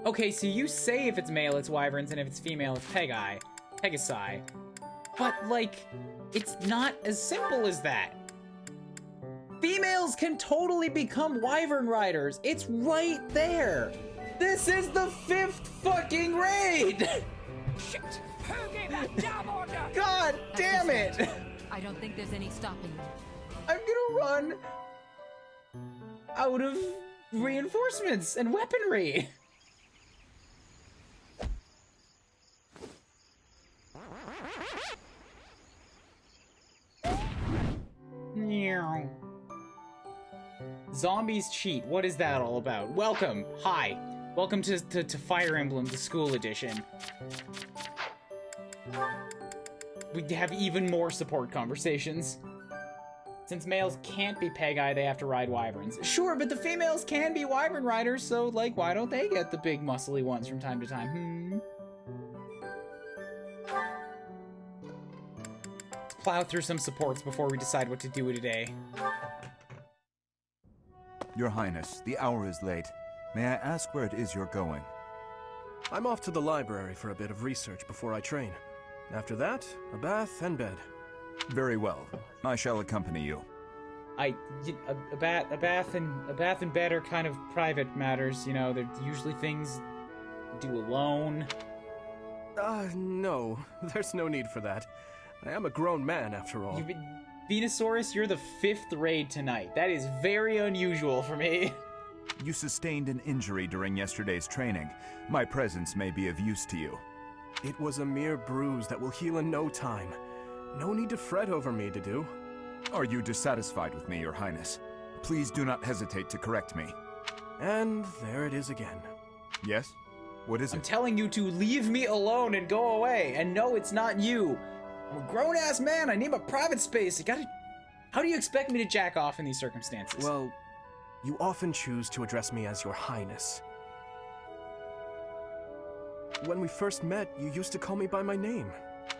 Okay, so you say if it's male, it's wyverns, and if it's female, it's Pegasi. But, like, it's not as simple as that. Females can totally become wyvern riders. It's right there. This is the 5th fucking raid. Shit! Who gave that damn order? God damn it. I don't think there's any stopping you. I'm gonna run out of reinforcements and weaponry. Zombies cheat. What is that all about? Welcome. Hi. Welcome to Fire Emblem, the school edition. We have even more support conversations. Since males can't be Pegasi, they have to ride wyverns. Sure, but the females can be wyvern riders, so, like, why don't they get the big muscly ones from time to time? Let's plow through some supports before we decide what to do today. Your Highness, the hour is late. May I ask where it is you're going? I'm off to the library for a bit of research before I train. After that, a bath and bed. Very well. I shall accompany you. A bath and bed are kind of private matters, you know. They're usually things you do alone. No. There's no need for that. I am a grown man, after all. Venusaurus, you're the 5th raid tonight. That is very unusual for me. You sustained an injury during yesterday's training. My presence may be of use to you. It was a mere bruise that will heal in no time. No need to fret over me, Dedu. Are you dissatisfied with me, Your Highness? Please do not hesitate to correct me. And there it is again. Yes? What is it? I'm telling you to leave me alone and go away. And no, it's not you. I'm a grown-ass man. I need my private space. How do you expect me to jack off in these circumstances? Well, you often choose to address me as Your Highness. When we first met, you used to call me by my name.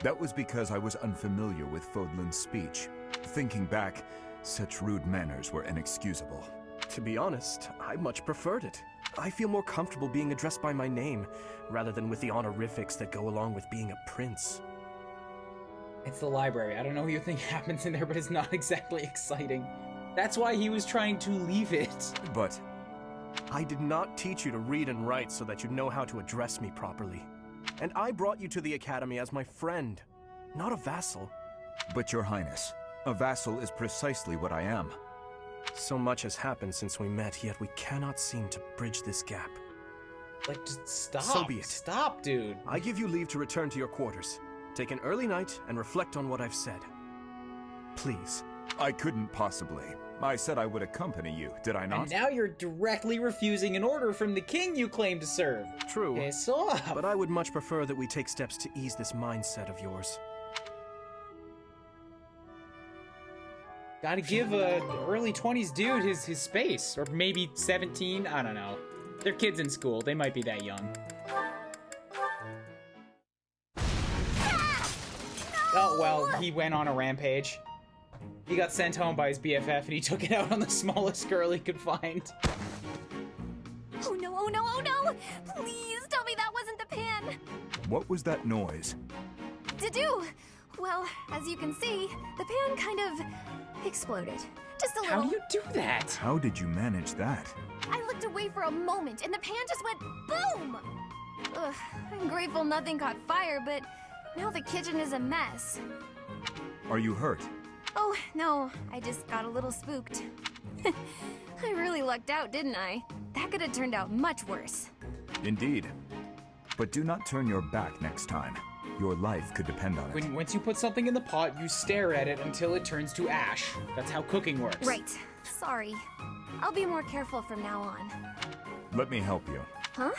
That was because I was unfamiliar with Fodlan's speech. Thinking back, such rude manners were inexcusable. To be honest, I much preferred it. I feel more comfortable being addressed by my name, rather than with the honorifics that go along with being a prince. It's the library. I don't know what you think happens in there, but it's not exactly exciting. That's why he was trying to leave it. But I did not teach you to read and write so that you know how to address me properly. And I brought you to the academy as my friend, not a vassal. But Your Highness, a vassal is precisely what I am. So much has happened since we met, yet we cannot seem to bridge this gap. Like, just stop. So be it. Stop, dude. I give you leave to return to your quarters. Take an early night and reflect on what I've said. Please. I couldn't possibly. I said I would accompany you, did I not? And now you're directly refusing an order from the king you claim to serve. True. Piss off. But I would much prefer that we take steps to ease this mindset of yours. Gotta give a early 20s dude his space. Or maybe 17, I don't know. They're kids in school, they might be that young. Oh, well, he went on a rampage. He got sent home by his BFF and he took it out on the smallest girl he could find. Oh no, oh no, oh no! Please tell me that wasn't the pan! What was that noise? Dedu! Well, as you can see, the pan kind of exploded. Just a little. How do you do that? How did you manage that? I looked away for a moment and the pan just went boom! Ugh, I'm grateful nothing caught fire, but now the kitchen is a mess. Are you hurt? Oh, no, I just got a little spooked. I really lucked out, didn't I? That could have turned out much worse. Indeed. But do not turn your back next time. Your life could depend on it. Once you put something in the pot, you stare at it until it turns to ash. That's how cooking works. Right. Sorry. I'll be more careful from now on. Let me help you. Huh?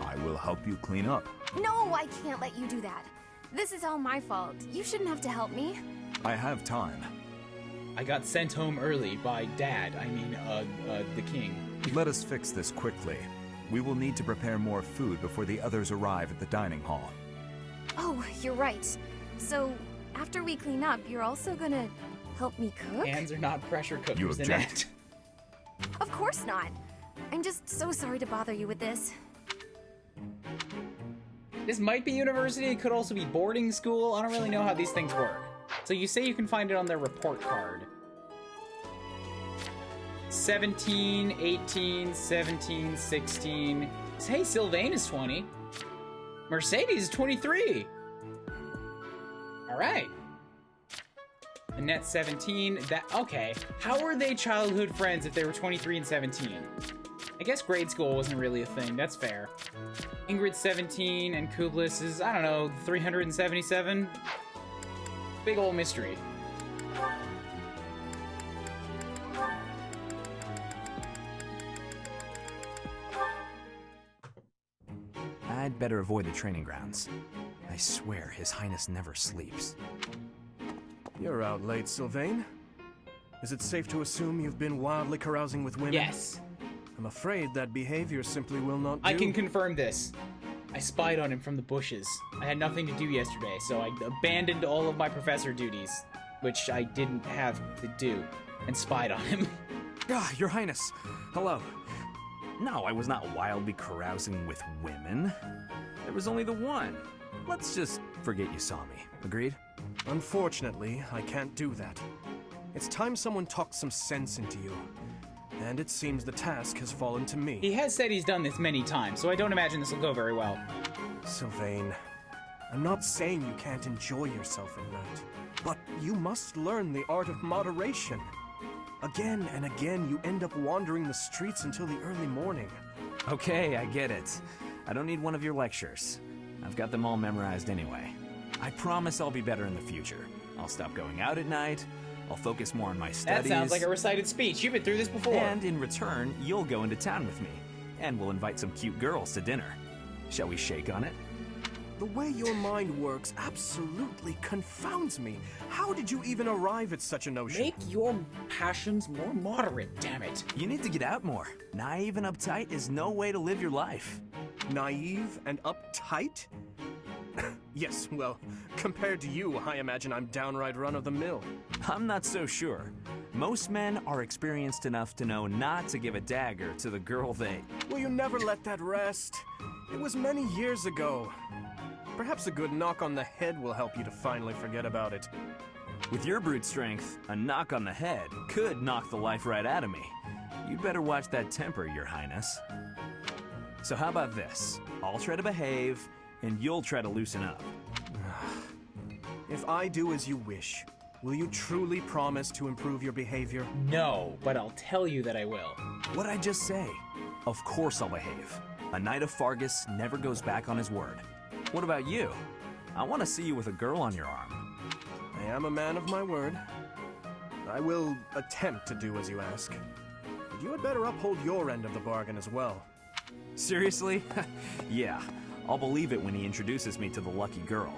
I will help you clean up. No, I can't let you do that. This is all my fault. You shouldn't have to help me. I have time. I got sent home early by Dad. I mean, the king. Let us fix this quickly. We will need to prepare more food before the others arrive at the dining hall. Oh, you're right. So, after we clean up, you're also gonna help me cook? Hands are not pressure cookers. You object? not. I'm just so sorry to bother you with this. This might be university, it could also be boarding school. I don't really know how these things work. So you say you can find it on their report card. 17, 18, 17, 16. Hey, Sylvain is 20. Mercedes is 23. All right. Annette 17. Okay. How were they childhood friends if they were 23 and 17? I guess grade school wasn't really a thing. That's fair. Ingrid 17 and Kublis is, I don't know, 377. Big old mystery. I'd better avoid the training grounds. I swear His Highness never sleeps. You're out late, Sylvain. Is it safe to assume you've been wildly carousing with women? Yes. I'm afraid that behavior simply will not do. I can confirm this. I spied on him from the bushes. I had nothing to do yesterday, so I abandoned all of my professor duties, which I didn't have to do, and spied on him. Ah, Your Highness. Hello. No, I was not wildly carousing with women. There was only the one. Let's just forget you saw me. Agreed? Unfortunately, I can't do that. It's time someone talked some sense into you. And it seems the task has fallen to me. He has said he's done this many times, so I don't imagine this will go very well. Sylvain, I'm not saying you can't enjoy yourself at night, but you must learn the art of moderation. Again and again, you end up wandering the streets until the early morning. Okay, I get it. I don't need one of your lectures. I've got them all memorized anyway. I promise I'll be better in the future. I'll stop going out at night. I'll focus more on my studies. That sounds like a recited speech. You've been through this before. And in return, you'll go into town with me. And we'll invite some cute girls to dinner. Shall we shake on it? The way your mind works absolutely confounds me. How did you even arrive at such a notion? Make your passions more moderate, damn it. You need to get out more. Naive and uptight is no way to live your life. Naive and uptight? Yes, well, compared to you, I imagine I'm downright run-of-the-mill. I'm not so sure. Most men are experienced enough to know not to give a dagger to the girl they... Will you never let that rest? It was many years ago. Perhaps a good knock on the head will help you to finally forget about it. With your brute strength, a knock on the head could knock the life right out of me. You'd better watch that temper, Your Highness. So how about this? I'll try to behave, and you'll try to loosen up. If I do as you wish, will you truly promise to improve your behavior? No, but I'll tell you that I will. What'd I just say? Of course I'll behave. A knight of Fargus never goes back on his word. What about you? I want to see you with a girl on your arm. I am a man of my word. I will attempt to do as you ask. But you had better uphold your end of the bargain as well. Seriously? Yeah, I'll believe it when he introduces me to the lucky girl.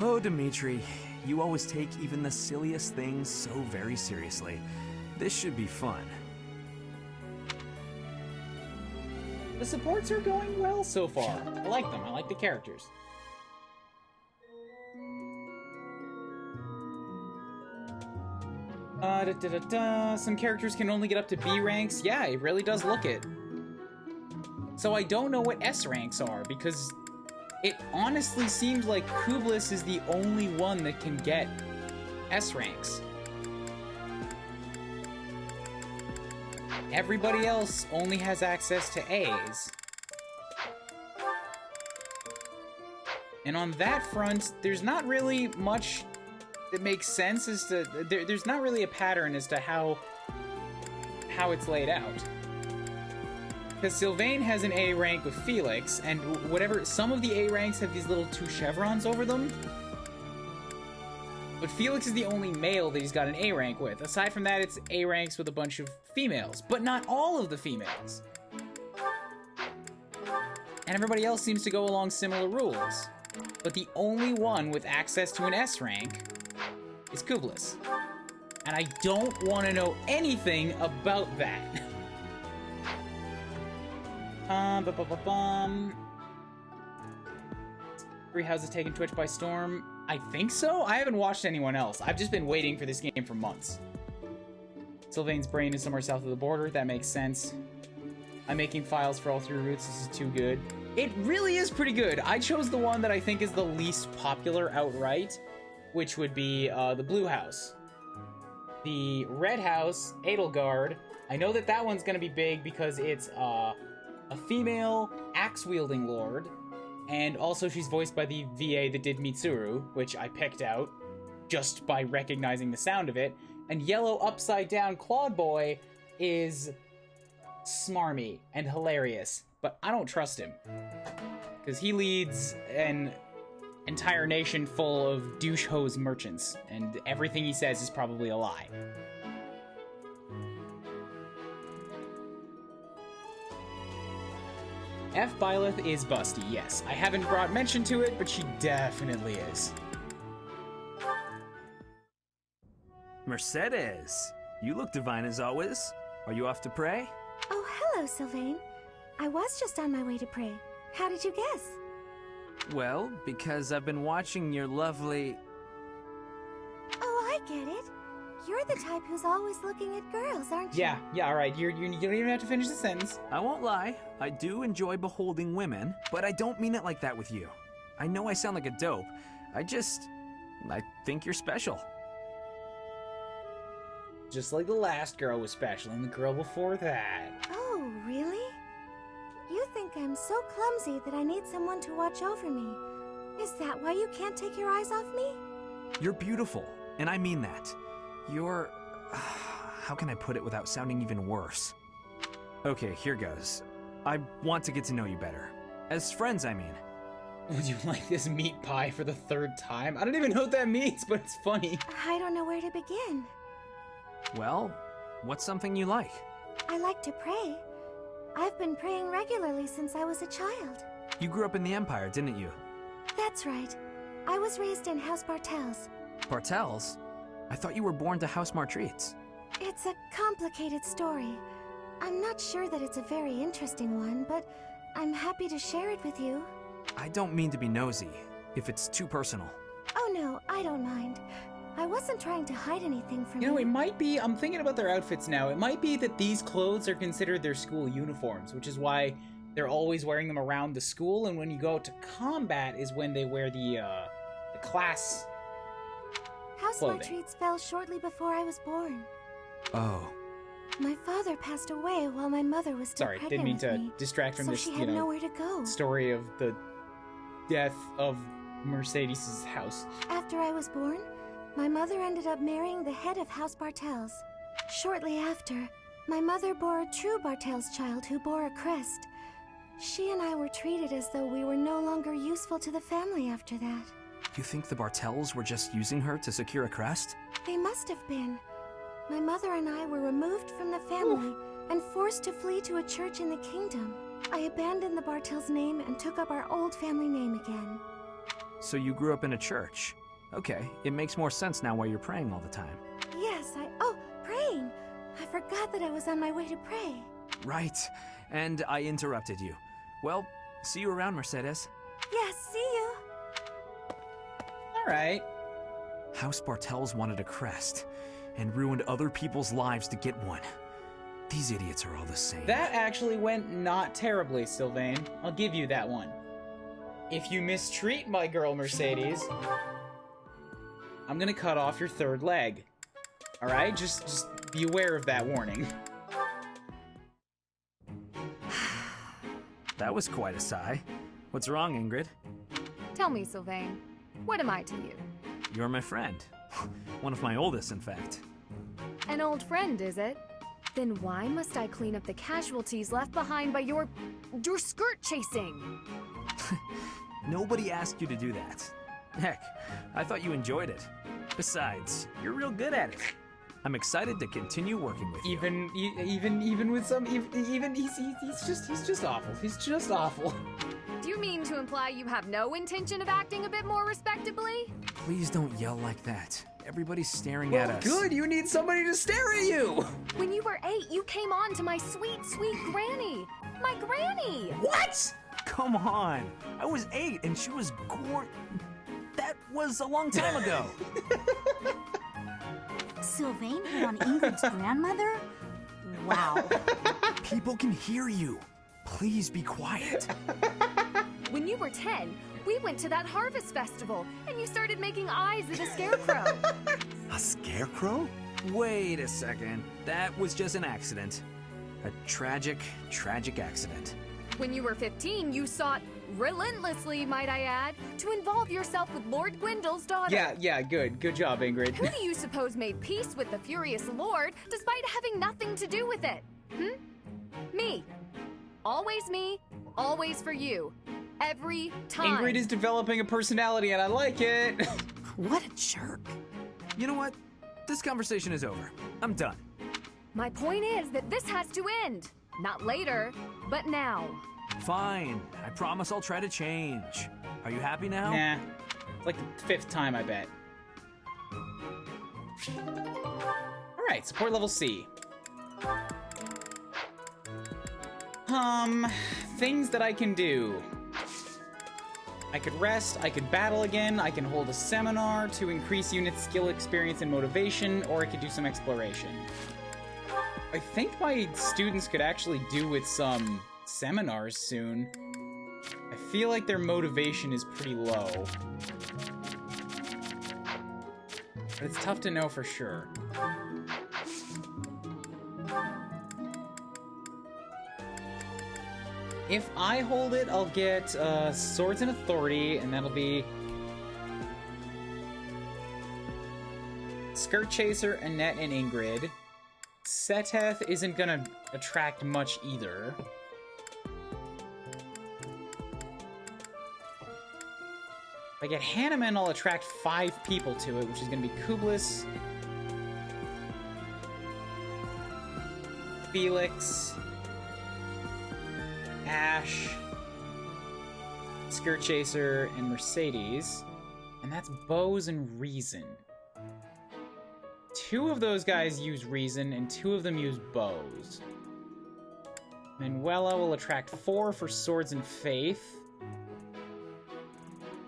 Oh, Dimitri, you always take even the silliest things so very seriously. This should be fun. The supports are going well so far. I like them. I like the characters. Some characters can only get up to B ranks. Yeah, it really does look it. So I don't know what S ranks are, because it honestly seems like Kublis is the only one that can get S ranks. Everybody else only has access to A's. And on that front, there's not really much that makes sense as to... There's not really a pattern as to how it's laid out. Because Sylvain has an A rank with Felix, and whatever... Some of the A ranks have these little 2 chevrons over them. But Felix is the only male that he's got an A rank with. Aside from that, it's A ranks with a bunch of females. But not all of the females. And everybody else seems to go along similar rules. But the only one with access to an S rank is Kublis. And I don't want to know anything about that. Three Houses taking Twitch by storm. I think so? I haven't watched anyone else. I've just been waiting for this game for months. Sylvain's brain is somewhere south of the border. That makes sense. I'm making files for all 3 routes. This is too good. It really is pretty good. I chose the one that I think is the least popular outright, which would be the blue house. The red house, Edelgard, I know that that one's going to be big because it's a female axe-wielding lord, and also she's voiced by the VA that did Mitsuru, which I picked out just by recognizing the sound of it. And yellow upside-down Claude Boy is smarmy and hilarious, but I don't trust him because he leads an entire nation full of douche hose merchants, and everything he says is probably a lie. F. Byleth is busty, yes. I haven't brought mention to it, but she definitely is. Mercedes, you look divine as always. Are you off to pray? Oh, hello, Sylvain. I was just on my way to pray. How did you guess? Well, because I've been watching your lovely... Oh, I get it. You're the type who's always looking at girls, aren't you? Yeah, alright. You don't even have to finish the sentence. I won't lie, I do enjoy beholding women, but I don't mean it like that with you. I know I sound like a dope. I think you're special. Just like the last girl was special, and the girl before that. Oh, really? You think I'm so clumsy that I need someone to watch over me. Is that why you can't take your eyes off me? You're beautiful, and I mean that. You're... how can I put it without sounding even worse? Okay, here goes. I want to get to know you better. As friends, I mean. Would you like this meat pie for the 3rd time? I don't even know what that means, but it's funny. I don't know where to begin. Well, what's something you like? I like to pray. I've been praying regularly since I was a child. You grew up in the Empire, didn't you? That's right. I was raised in House Bartels. Bartels? I thought you were born to House Martreats. It's a complicated story. I'm not sure that it's a very interesting one, but I'm happy to share it with you. I don't mean to be nosy, if it's too personal. Oh no, I don't mind. I wasn't trying to hide anything from you. You know, it might be, I'm thinking about their outfits now, it might be that these clothes are considered their school uniforms, which is why they're always wearing them around the school, and when you go to combat is when they wear the class House clothing. Martreats fell shortly before I was born. Oh. My father passed away while my mother was still Sorry, pregnant didn't mean with to me, distract from so this, she you had know, nowhere to go. story of the death of Mercedes' house. After I was born, my mother ended up marrying the head of House Bartels. Shortly after, my mother bore a true Bartels child who bore a crest. She and I were treated as though we were no longer useful to the family after that. You think the Bartels were just using her to secure a crest? They must have been. My mother and I were removed from the family and forced to flee to a church in the kingdom. I abandoned the Bartels name and took up our old family name again. So you grew up in a church. Okay, it makes more sense now why you're praying all the time. Yes, oh, praying! I forgot that I was on my way to pray. Right, and I interrupted you. Well, see you around, Mercedes. Yes, see you! Alright. House Bartels wanted a crest, and ruined other people's lives to get one. These idiots are all the same. That actually went not terribly, Sylvain. I'll give you that one. If you mistreat my girl Mercedes, I'm gonna cut off your 3rd leg. Alright? Just be aware of that warning. That was quite a sigh. What's wrong, Ingrid? Tell me, Sylvain, what am I to you? You're my friend. One of my oldest, in fact. An old friend, is it? Then why must I clean up the casualties left behind by your skirt chasing? Nobody asked you to do that. Heck, I thought you enjoyed it. Besides, you're real good at it. I'm excited to continue working with you. Even with some, even he's just awful. He's just awful. Do you mean to imply you have no intention of acting a bit more respectably? Please don't yell like that. Everybody's staring at us. Good, you need somebody to stare at you! When you were 8, you came on to my sweet, sweet granny. My granny! What? Come on. I was 8 and she was That was a long time ago. Sylvain hit on Ingrid's grandmother? Wow. People can hear you. Please be quiet. When you were 10, we went to that harvest festival, and you started making eyes at a scarecrow. A scarecrow? Wait a second. That was just an accident. A tragic, tragic accident. When you were 15, you sought, relentlessly might I add, to involve yourself with Lord Gwendol's daughter. Yeah, good. Good job, Ingrid. Who do you suppose made peace with the furious lord despite having nothing to do with it? Me. Always me, always for you. Every time. Ingrid is developing a personality and I like it. What a jerk. You know what? This conversation is over. I'm done. My point is that this has to end. Not later, but now. Fine. I promise I'll try to change. Are you happy now? Nah. It's like the 5th time, I bet. Alright, support level C. Things that I can do. I could rest, I could battle again, I can hold a seminar to increase unit skill, experience, and motivation, or I could do some exploration. I think my students could actually do with some seminars soon. I feel like their motivation is pretty low. But it's tough to know for sure. If I hold it, I'll get Swords and Authority, and that'll be Skirt Chaser, Annette, and Ingrid. Seteth isn't gonna attract much either. If I get Hanneman, I'll attract 5 people to it, which is gonna be Kublis, Felix, Ash, Skirt Chaser, and Mercedes. And that's Bows and Reason. 2 of those guys use Reason, and 2 of them use Bows. Manuela will attract 4 for Swords and Faith.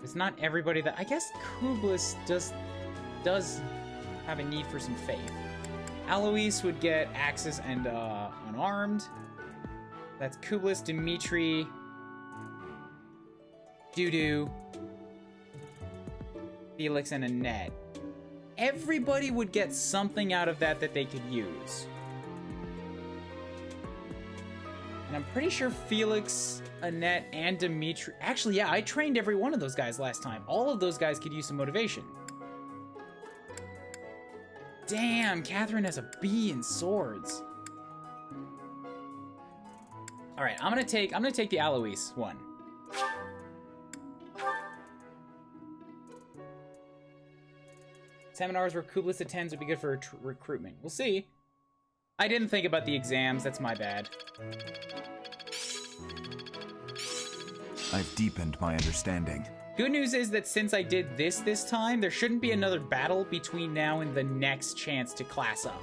It's not everybody that... I guess Kublis does have a need for some faith. Alois would get Axis and Unarmed. That's Kublis, Dimitri, Dudu, Felix, and Annette. Everybody would get something out of that they could use. And I'm pretty sure Felix, Annette, and Dimitri... Actually, yeah, I trained every one of those guys last time. All of those guys could use some motivation. Damn, Catherine has a B in Swords. All right, I'm gonna take the Alois one. Seminars where Kublis attends would be good for recruitment. We'll see. I didn't think about the exams. That's my bad. I've deepened my understanding. Good news is that since I did this time, there shouldn't be another battle between now and the next chance to class up.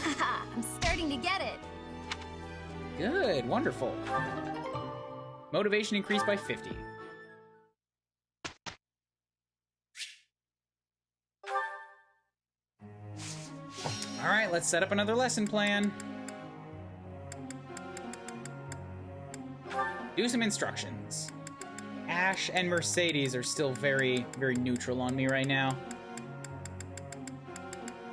Haha, I'm starting to get it. Good, wonderful. Motivation increased by 50. All right, let's set up another lesson plan. Do some instructions. Ash and Mercedes are still very, very neutral on me right now.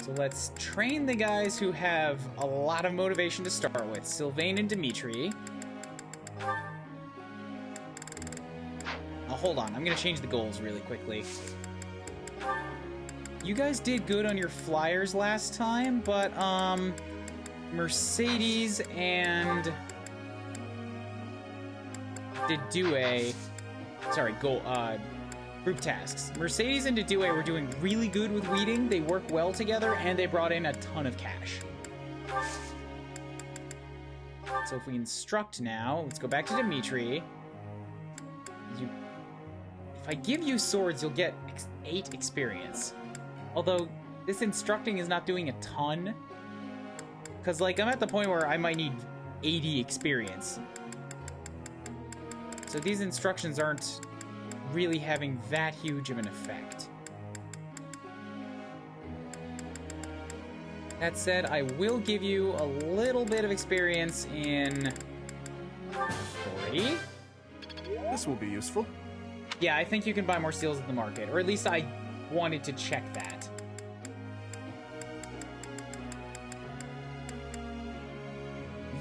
So let's train the guys who have a lot of motivation to start with. Sylvain and Dimitri. Oh, hold on. I'm going to change the goals really quickly. You guys did good on your flyers last time, but, Mercedes and Didue... Sorry, group tasks. Mercedes and Didue were doing really good with weeding. They work well together, and they brought in a ton of cash. So if we instruct now, let's go back to Dimitri. If I give you swords, you'll get 8 experience. Although, this instructing is not doing a ton. Because, like, I'm at the point where I might need 80 experience. So these instructions aren't really having that huge of an effect. That said, I will give you a little bit of experience in 3. This will be useful. Yeah, I think you can buy more steals at the market, or at least I wanted to check that.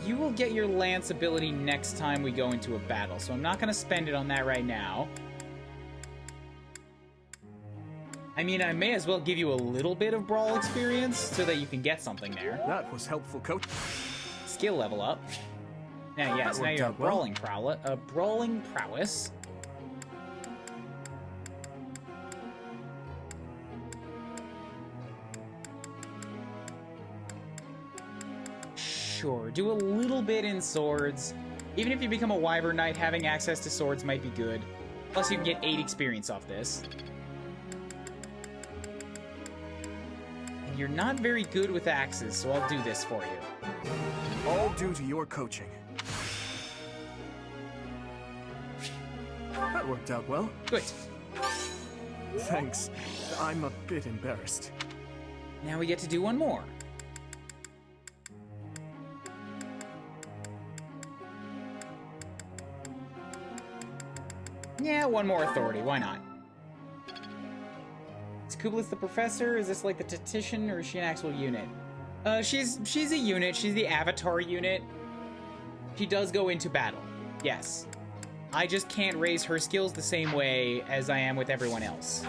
You will get your lance ability next time we go into a battle, so I'm not going to spend it on that right now. I mean, I may as well give you a little bit of brawl experience so that you can get something there. That was helpful, coach. Skill level up. Now, yes, now you have brawling prowess. Sure, do a little bit in swords. Even if you become a Wyvern Knight, having access to swords might be good. Plus, you can get 8 experience off this. And you're not very good with axes, so I'll do this for you. All due to your coaching. That worked out well. Good. Thanks. I'm a bit embarrassed. Now we get to do one more. Yeah, one more authority. Why not? Is Kublis the professor? Is this like the tactician, or is she an actual unit? She's a unit. She's the avatar unit. She does go into battle. Yes. I just can't raise her skills the same way as I am with everyone else.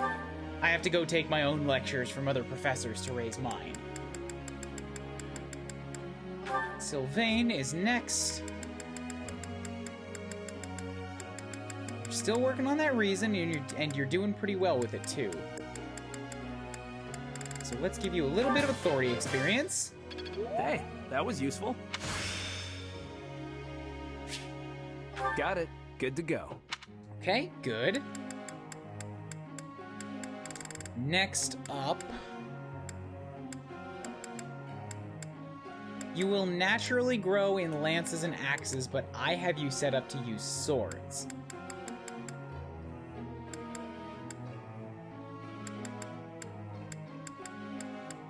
I have to go take my own lectures from other professors to raise mine. Sylvain is next. You're still working on that reason, and you're doing pretty well with it too. So let's give you a little bit of authority experience. Hey, that was useful. Got it. Good to go. Okay, good. Next up, you will naturally grow in lances and axes, but I have you set up to use swords.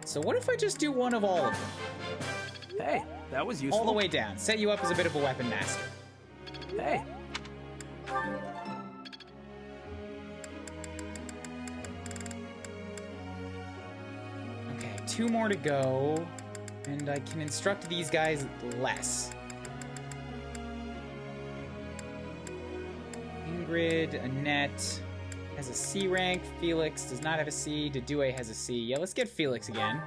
So what if I just do one of all of them? Hey, that was useful. All the way down. Set you up as a bit of a weapon master. Hey. Okay, 2 more to go. And I can instruct these guys less. Ingrid, Annette has a C rank. Felix does not have a C. Dedue has a C. Yeah, let's get Felix again.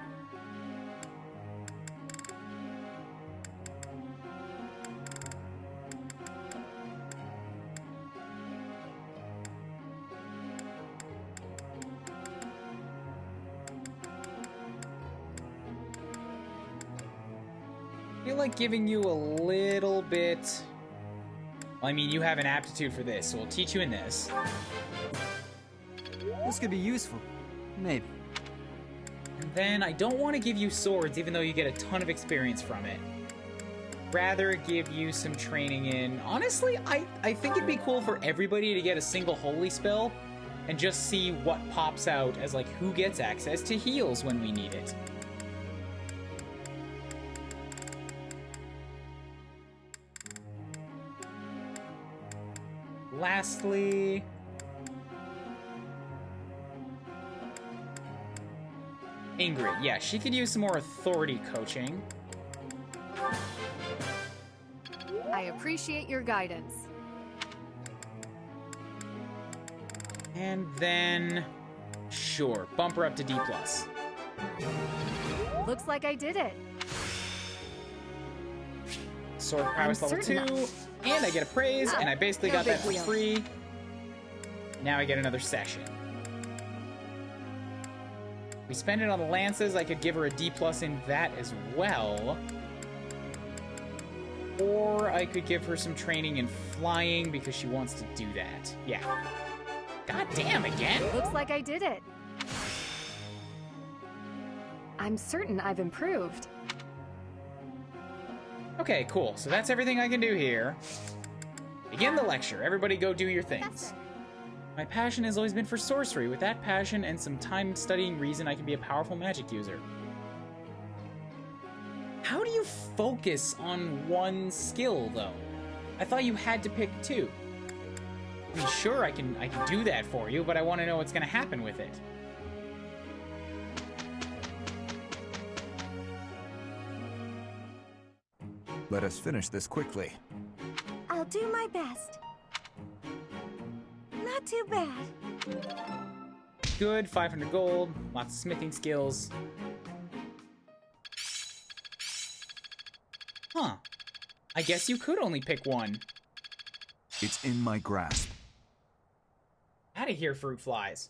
I feel like giving you a little bit... Well, I mean, you have an aptitude for this, so we'll teach you in this. This could be useful. Maybe. And then I don't want to give you swords, even though you get a ton of experience from it. Rather give you some training in... Honestly, I think it'd be cool for everybody to get a single holy spell and just see what pops out as, like, who gets access to heals when we need it. Lastly... Ingrid, yeah, she could use some more authority coaching. I appreciate your guidance. And then... Sure, bump her up to D+. Looks like I did it. Sword prowess level 2, and I get a praise, and I basically got that for free. Now I get another session. We spend it on the lances, I could give her a D+ in that as well. Or I could give her some training in flying because she wants to do that. Yeah. God damn, again? Looks like I did it. I'm certain I've improved. Okay, cool. So that's everything I can do here. Begin the lecture. Everybody go do your things. My passion has always been for sorcery. With that passion and some time studying reason, I can be a powerful magic user. focus on one skill, though. I thought you had to pick 2. I mean, sure, I can do that for you, but I want to know what's going to happen with it. Let us finish this quickly. I'll do my best. Not too bad. Good, 500 gold, lots of smithing skills. Huh. I guess you could only pick 1. It's in my grasp. Out of here, fruit flies.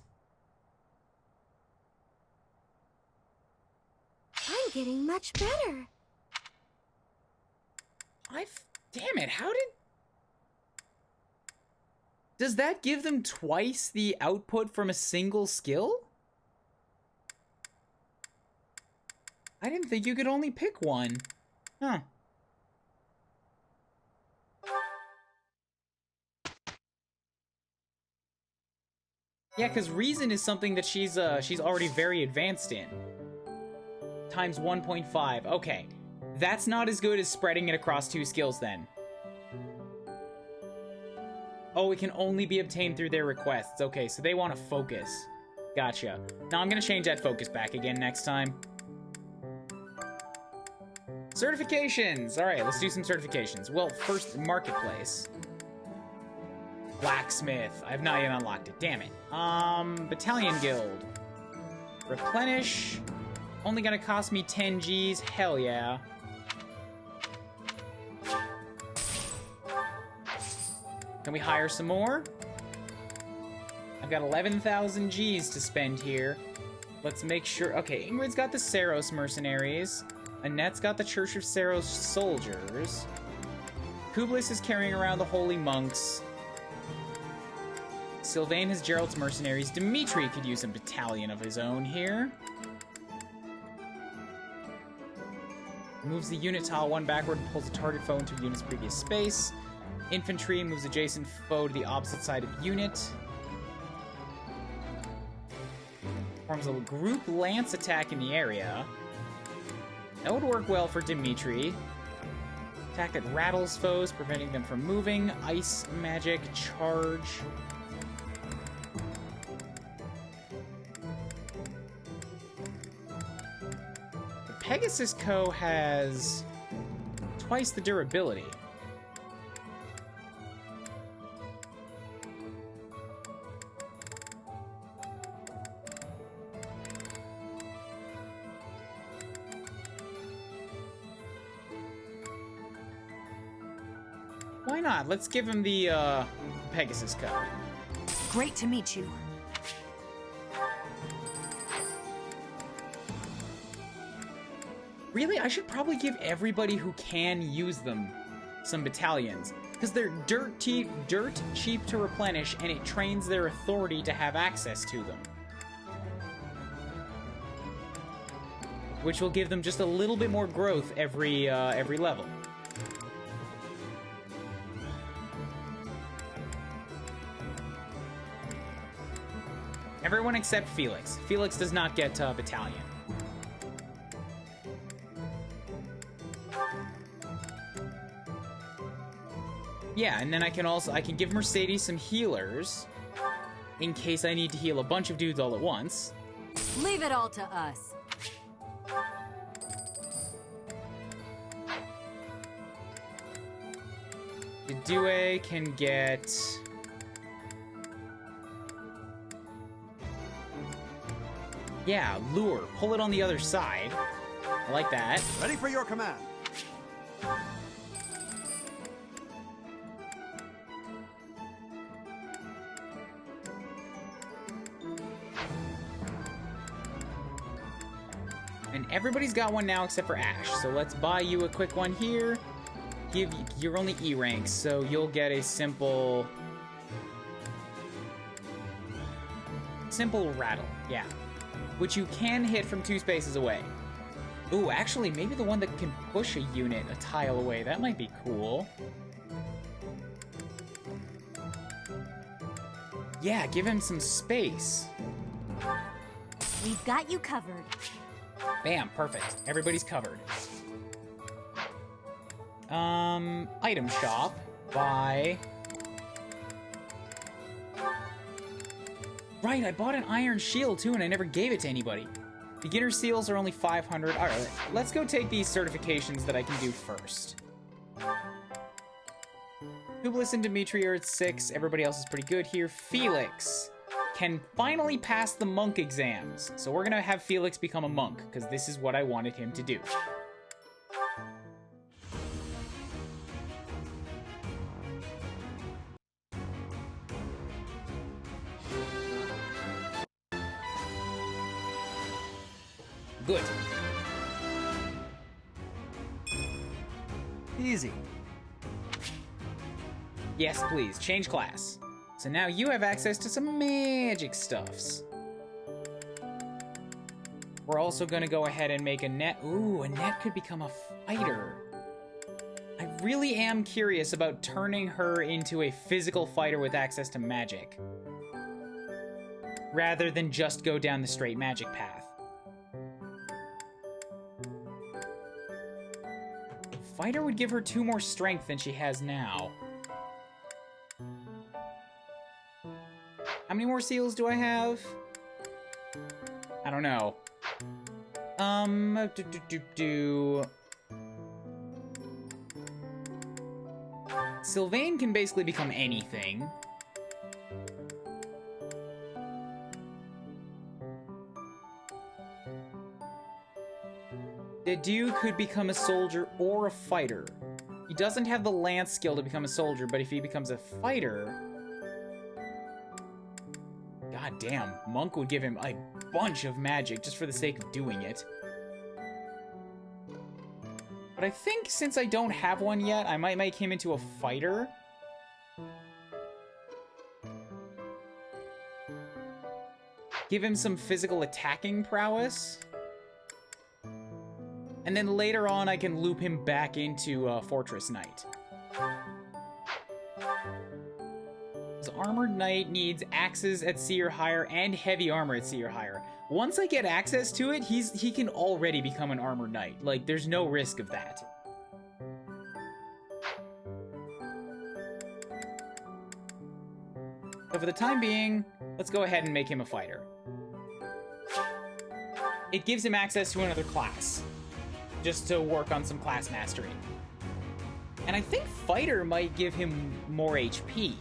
I'm getting much better. Damn it, how did... Does that give them twice the output from a single skill? I didn't think you could only pick 1. Huh. Yeah, because reason is something that she's already very advanced in. Times 1.5. Okay. That's not as good as spreading it across 2 skills then. Oh, it can only be obtained through their requests. Okay, so they want to focus. Gotcha. Now I'm going to change that focus back again next time. Certifications! Alright, let's do some certifications. Well, first, Marketplace. Blacksmith. I've not yet unlocked it. Damn it. Battalion Guild. Replenish. Only gonna cost me 10 Gs. Hell yeah. Can we hire some more? I've got 11,000 Gs to spend here. Let's make sure... Okay, Ingrid's got the Saros mercenaries. Annette's got the Church of Saros soldiers. Kublis is carrying around the Holy Monks. Sylvain has Gerald's mercenaries. Dimitri could use a battalion of his own here. Moves the unit tile 1 backward and pulls a target foe into a unit's previous space. Infantry moves adjacent foe to the opposite side of unit. Forms a group lance attack in the area. That would work well for Dimitri. Attack that rattles foes, preventing them from moving. Ice magic, charge. The Pegasus Co. has twice the durability. Why not? Let's give him the Pegasus code. Great to meet you. Really? I should probably give everybody who can use them some battalions. Because they're dirt cheap to replenish, and it trains their authority to have access to them. Which will give them just a little bit more growth every level. Everyone except Felix. Felix does not get battalion. Yeah, and then I can give Mercedes some healers in case I need to heal a bunch of dudes all at once. Leave it all to us. Due can get... Yeah, lure. Pull it on the other side. I like that. Ready for your command. And everybody's got one now except for Ash. So let's buy you a quick one here. You're only E rank, so you'll get a simple rattle. Yeah. Which you can hit from 2 spaces away. Ooh, actually, maybe the one that can push a unit a tile away. That might be cool. Yeah, give him some space. We've got you covered. Bam, perfect. Everybody's covered. Item shop. Buy. Right, I bought an iron shield too and I never gave it to anybody. Beginner seals are only 500. Alright, let's go take these certifications that I can do first. Publius and Dimitri are at 6. Everybody else is pretty good here. Felix can finally pass the monk exams. So we're gonna have Felix become a monk, because this is what I wanted him to do. Good. Easy. Yes, please. Change class. So now you have access to some magic stuffs. We're also going to go ahead and make a net. Ooh, a net could become a fighter. I really am curious about turning her into a physical fighter with access to magic, rather than just go down the straight magic path. Fighter would give her 2 more strength than she has now. How many more seals do I have? I don't know. Sylvain can basically become anything. Dedu could become a soldier or a fighter. He doesn't have the lance skill to become a soldier, but if he becomes a fighter... God damn, Monk would give him a bunch of magic just for the sake of doing it. But I think since I don't have one yet, I might make him into a fighter. Give him some physical attacking prowess. And then later on, I can loop him back into Fortress Knight. This Armored Knight needs axes at C or higher and heavy armor at C or higher. Once I get access to it, he can already become an Armored Knight. Like, there's no risk of that. So for the time being, let's go ahead and make him a fighter. It gives him access to another class, just to work on some class mastery. And I think fighter might give him more HP.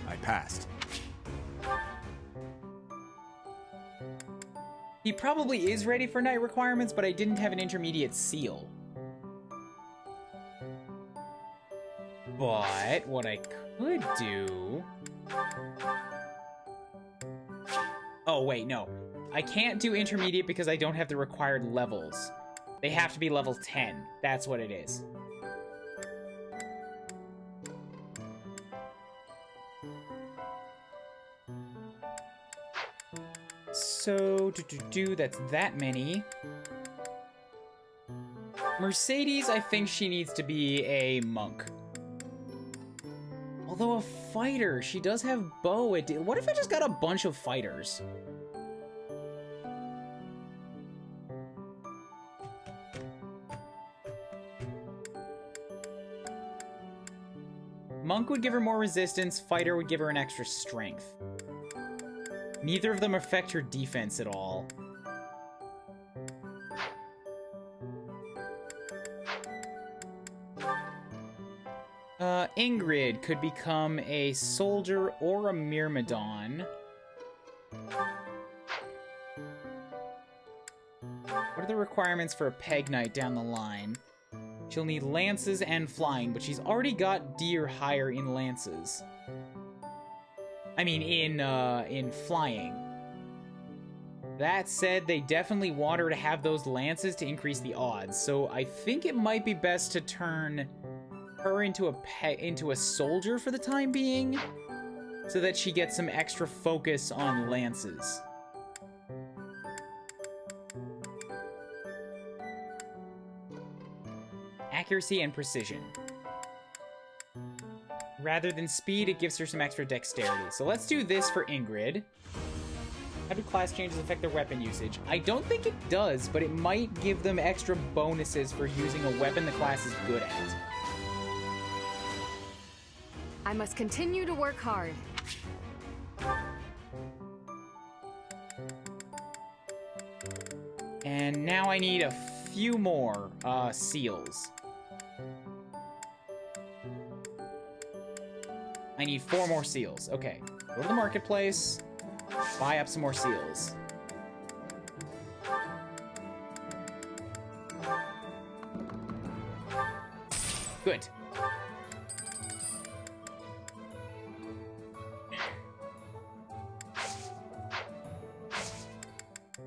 I passed. He probably is ready for night requirements, but I didn't have an intermediate seal. But what I could do... Oh, wait, no. I can't do intermediate because I don't have the required levels. They have to be level 10. That's what it is. So, that's that many. Mercedes, I think she needs to be a monk. Although a fighter, she does have bow. What if I just got a bunch of fighters? Monk would give her more resistance, fighter would give her an extra strength. Neither of them affect her defense at all. Ingrid could become a soldier or a Myrmidon. What are the requirements for a Peg Knight down the line? She'll need lances and flying, but she's already got D or higher in lances. I mean, in flying. That said, they definitely want her to have those lances to increase the odds, so I think it might be best to turn her into a soldier for the time being, so that she gets some extra focus on lances. Accuracy and precision. Rather than speed, it gives her some extra dexterity. So let's do this for Ingrid. How do class changes affect their weapon usage? I don't think it does, but it might give them extra bonuses for using a weapon the class is good at. I must continue to work hard. And now I need a few more seals. I need 4 more seals. Okay, go to the marketplace, buy up some more seals. Good.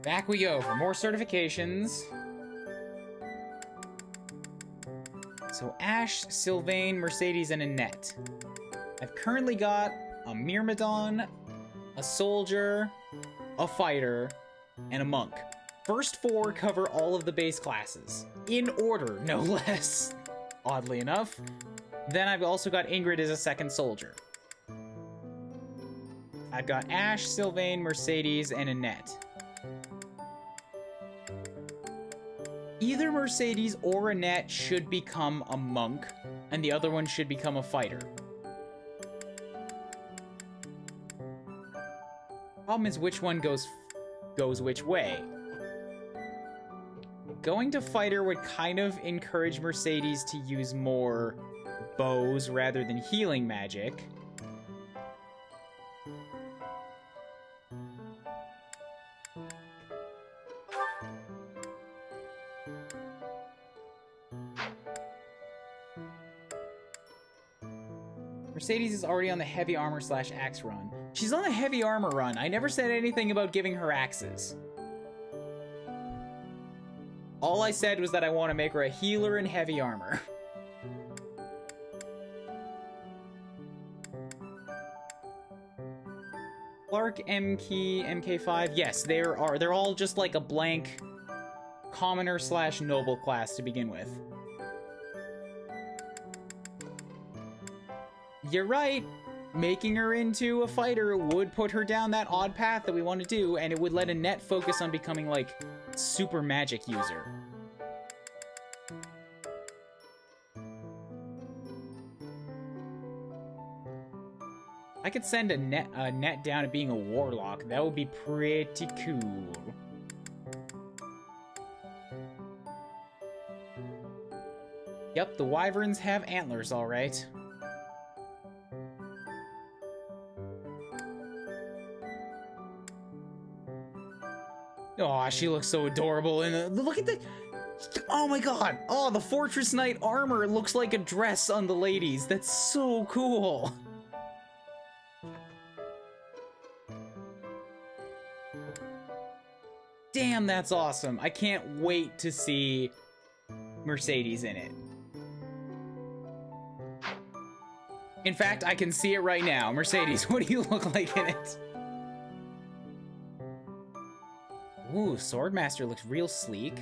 Back we go for more certifications. So Ash, Sylvain, Mercedes, and Annette. I've currently got a Myrmidon, a soldier, a fighter, and a monk. First 4 cover all of the base classes. In order, no less. Oddly enough. Then I've also got Ingrid as a second soldier. I've got Ash, Sylvain, Mercedes, and Annette. Either Mercedes or Annette should become a monk, and the other one should become a fighter. Problem is which one goes which way. Going to fighter would kind of encourage Mercedes to use more bows rather than healing magic. Mercedes is already on the heavy armor / axe run. She's on the heavy armor run. I never said anything about giving her axes. All I said was that I want to make her a healer in heavy armor. Clark, MK, MK5, yes, they're all just like a blank commoner / noble class to begin with. You're right. Making her into a fighter would put her down that odd path that we want to do, and it would let Annette focus on becoming, like, super magic user. I could send Annette down to being a warlock. That would be pretty cool. Yep, the wyverns have antlers, all right. Oh, she looks so adorable. And look at the... Oh my god. Oh, the Fortress Knight armor looks like a dress on the ladies. That's so cool. Damn, that's awesome. I can't wait to see Mercedes in it. In fact, I can see it right now. Mercedes, what do you look like in it? Ooh, Swordsmaster looks real sleek.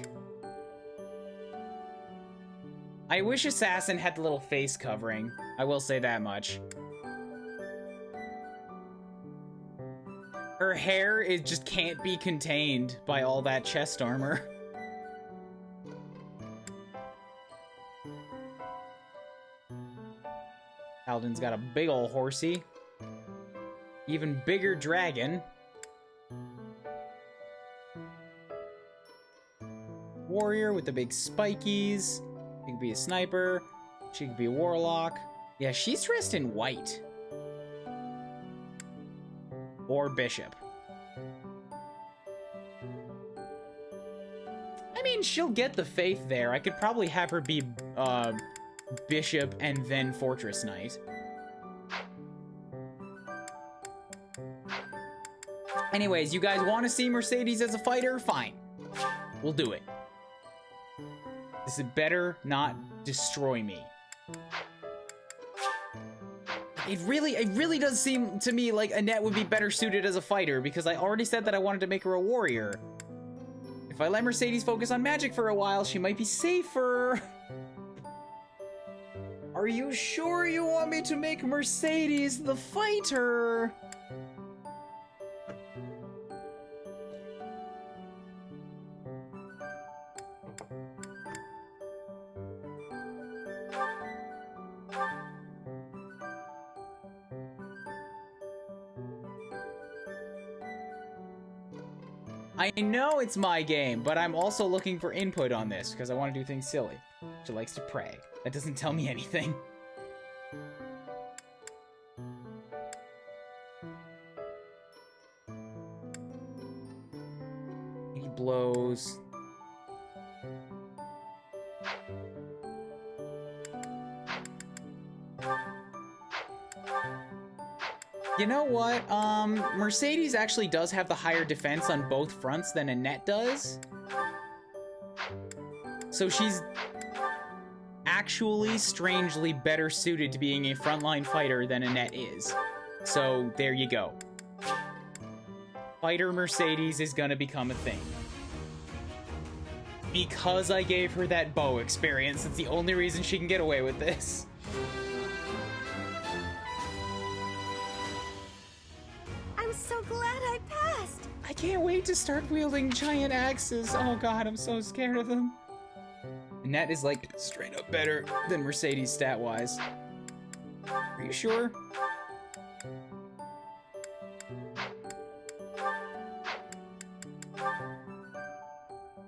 I wish Assassin had the little face covering. I will say that much. Her hair, it just can't be contained by all that chest armor. Paladin's got a big ol' horsey. Even bigger dragon. Warrior with the big spikies. She could be a sniper. She could be a warlock. Yeah, she's dressed in white. Or bishop. I mean, she'll get the faith there. I could probably have her be bishop and then fortress knight. Anyways, you guys want to see Mercedes as a fighter? Fine. We'll do it. This had better not destroy me. It really does seem to me like Annette would be better suited as a fighter, because I already said that I wanted to make her a warrior. If I let Mercedes focus on magic for a while, she might be safer. Are you sure you want me to make Mercedes the fighter? I know it's my game, but I'm also looking for input on this because I want to do things silly. She likes to pray. That doesn't tell me anything. He blows. You know what? Mercedes actually does have the higher defense on both fronts than Annette does. So she's actually strangely better suited to being a frontline fighter than Annette is. So there you go. Fighter Mercedes is gonna become a thing. Because I gave her that bow experience, it's the only reason she can get away with this. I'm so glad I passed. I can't wait to start wielding giant axes. Oh god, I'm so scared of them. Annette is like straight up better than Mercedes stat-wise. Are you sure?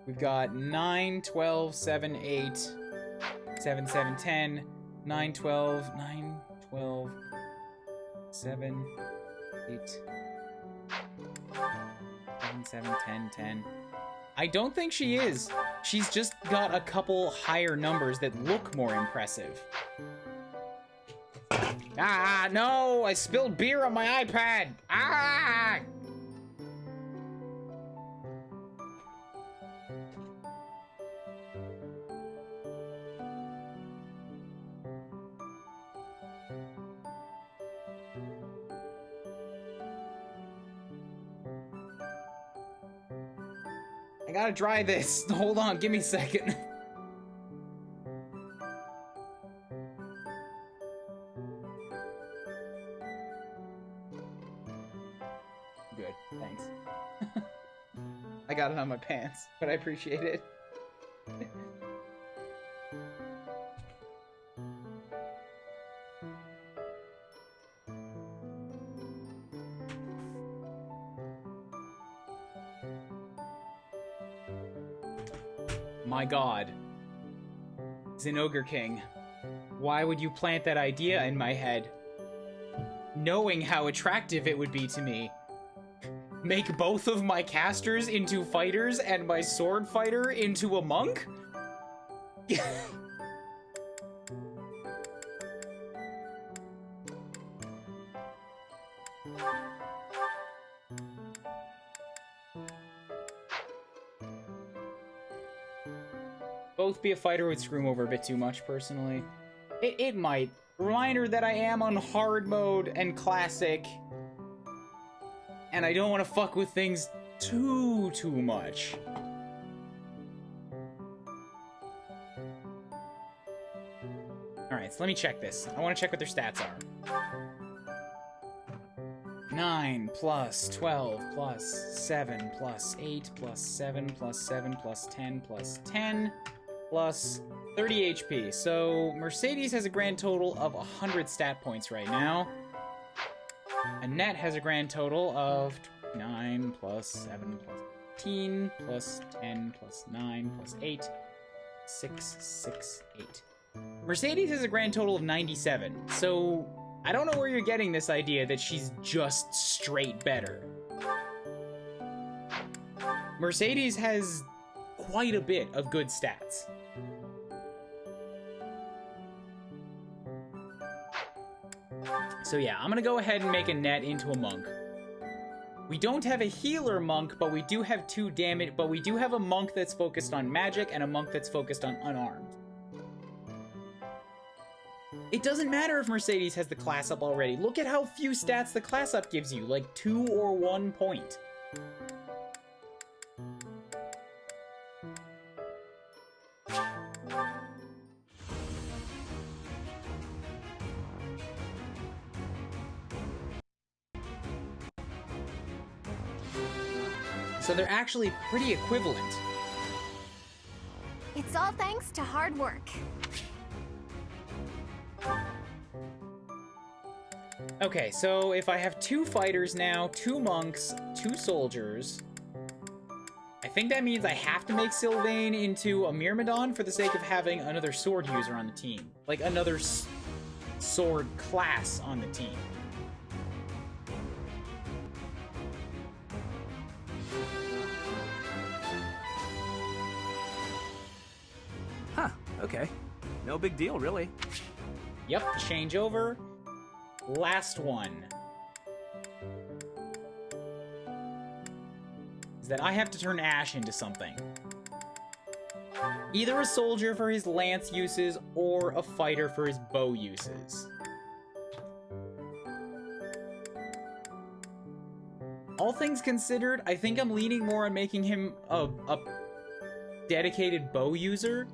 We've got 9, 12, 7, 8, 7, 7, 10, 9, 12, 9, 12, 7, 8, 7, 7, 10, 10. I don't think she is. She's just got a couple higher numbers that look more impressive. Ah, no! I spilled beer on my iPad! Ah! I gotta dry this. Hold on, give me a second. Good, thanks. I got it on my pants, but I appreciate it. My god. Zinogre King. Why would you plant that idea in my head? Knowing how attractive it would be to me. Make both of my casters into fighters and my sword fighter into a monk? Both be a fighter would screw him over a bit too much, personally. It might. Reminder that I am on hard mode and classic. And I don't want to fuck with things too much. Alright, so let me check this. I want to check what their stats are. 9 plus 12 plus 7 plus 8 plus 7 plus 7 plus 10 plus 10 plus 30 HP. So Mercedes has a grand total of 100 stat points right now. Annette has a grand total of 9 plus 7 plus 15 plus 10 plus 9 plus 8. 6, 6, 8. Mercedes has a grand total of 97. So I don't know where you're getting this idea that she's just straight better. Mercedes has quite a bit of good stats. So yeah, I'm gonna go ahead and make Annette into a monk. We don't have a healer monk, but we do have two damage, but we do have a monk that's focused on magic and a monk that's focused on unarmed. It doesn't matter if Mercedes has the class up already. Look at how few stats the class up gives you, like 2 or 1 point. So they're actually pretty equivalent. It's all thanks to hard work. Okay, so if I have 2 fighters now, 2 monks, 2 soldiers, think that means I have to make Sylvain into a Myrmidon for the sake of having another sword user on the team. Like, another sword class on the team. Huh, okay. No big deal, really. Yep, change over. Last one. Is that I have to turn Ash into something. Either a soldier for his lance uses, or a fighter for his bow uses. All things considered, I think I'm leaning more on making him a dedicated bow user.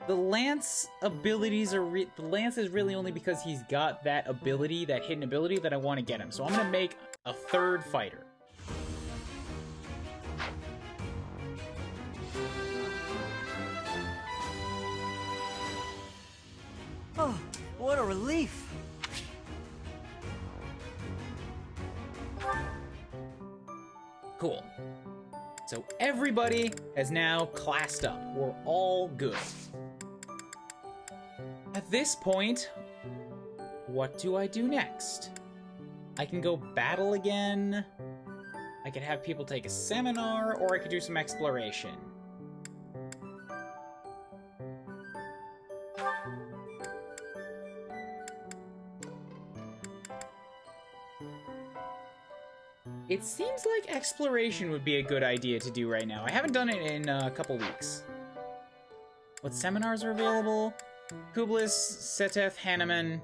The lance abilities are the lance is really only because he's got that ability, that hidden ability, that I want to get him. So I'm gonna make a third fighter. Oh, what a relief. Cool. So everybody has now classed up. We're all good. At this point, what do I do next? I can go battle again. I could have people take a seminar, or I could do some exploration. It seems like exploration would be a good idea to do right now. I haven't done it in a couple weeks. What seminars are available? Kublis, Seteth, Hanneman,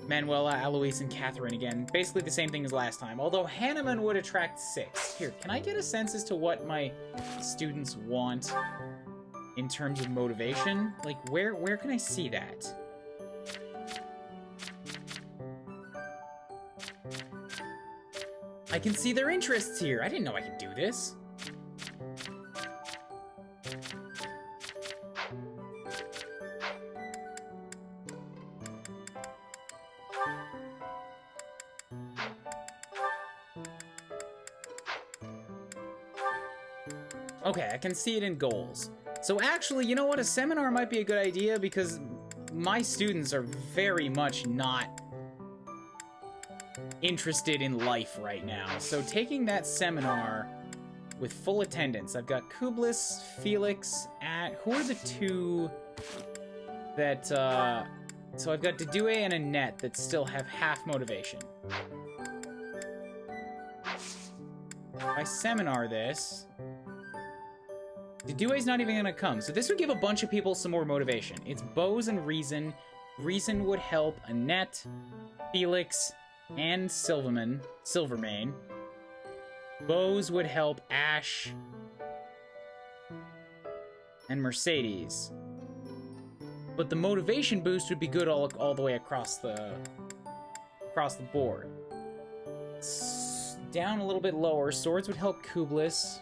Manuela, Alois, and Catherine again. Basically the same thing as last time. Although Hanneman would attract 6. Here, can I get a sense as to what my students want in terms of motivation? Like, where can I see that? I can see their interests here. I didn't know I could do this. Okay, I can see it in goals. So actually, you know what? A seminar might be a good idea because my students are very much not interested in life right now. So taking that seminar with full attendance, I've got Kublis, Felix, who are the two that, so I've got Dedue and Annette that still have half motivation. If I seminar this, Dedue's not even gonna come, so this would give a bunch of people some more motivation. It's Bows and Reason. Reason would help Annette, Felix, and Silvermane. Bows would help Ash and Mercedes. But the motivation boost would be good all the way across the board. Down a little bit lower, Swords would help Kublis,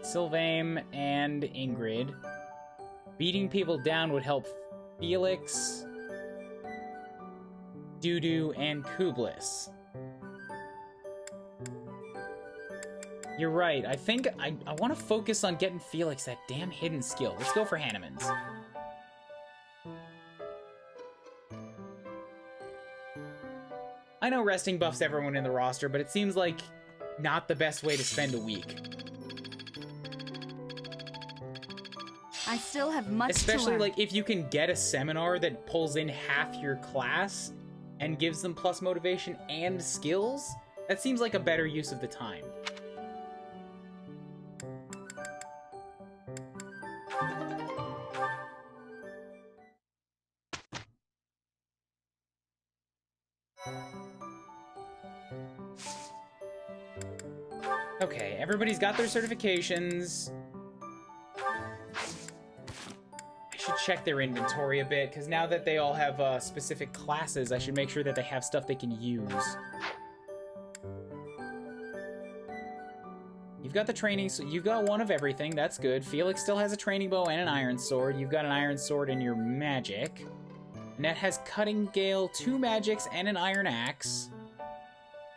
Sylvain, and Ingrid. Beating people down would help Felix, Dudu, and Kublis. You're right. I think I want to focus on getting Felix that damn hidden skill. Let's go for Hanneman's. I know resting buffs everyone in the roster, but it seems like not the best way to spend a week. I still have much to Especially learn. like if you can get a seminar that pulls in half your class and gives them plus motivation and skills, that seems like a better use of the time. Okay, everybody's got their certifications. I should check their inventory a bit, because now that they all have specific classes, I should make sure that they have stuff they can use. You've got the training, so you've got one of everything, that's good. Felix still has a training bow and an iron sword. You've got an iron sword in your magic. Annette has cutting gale, 2 magics, and an iron axe.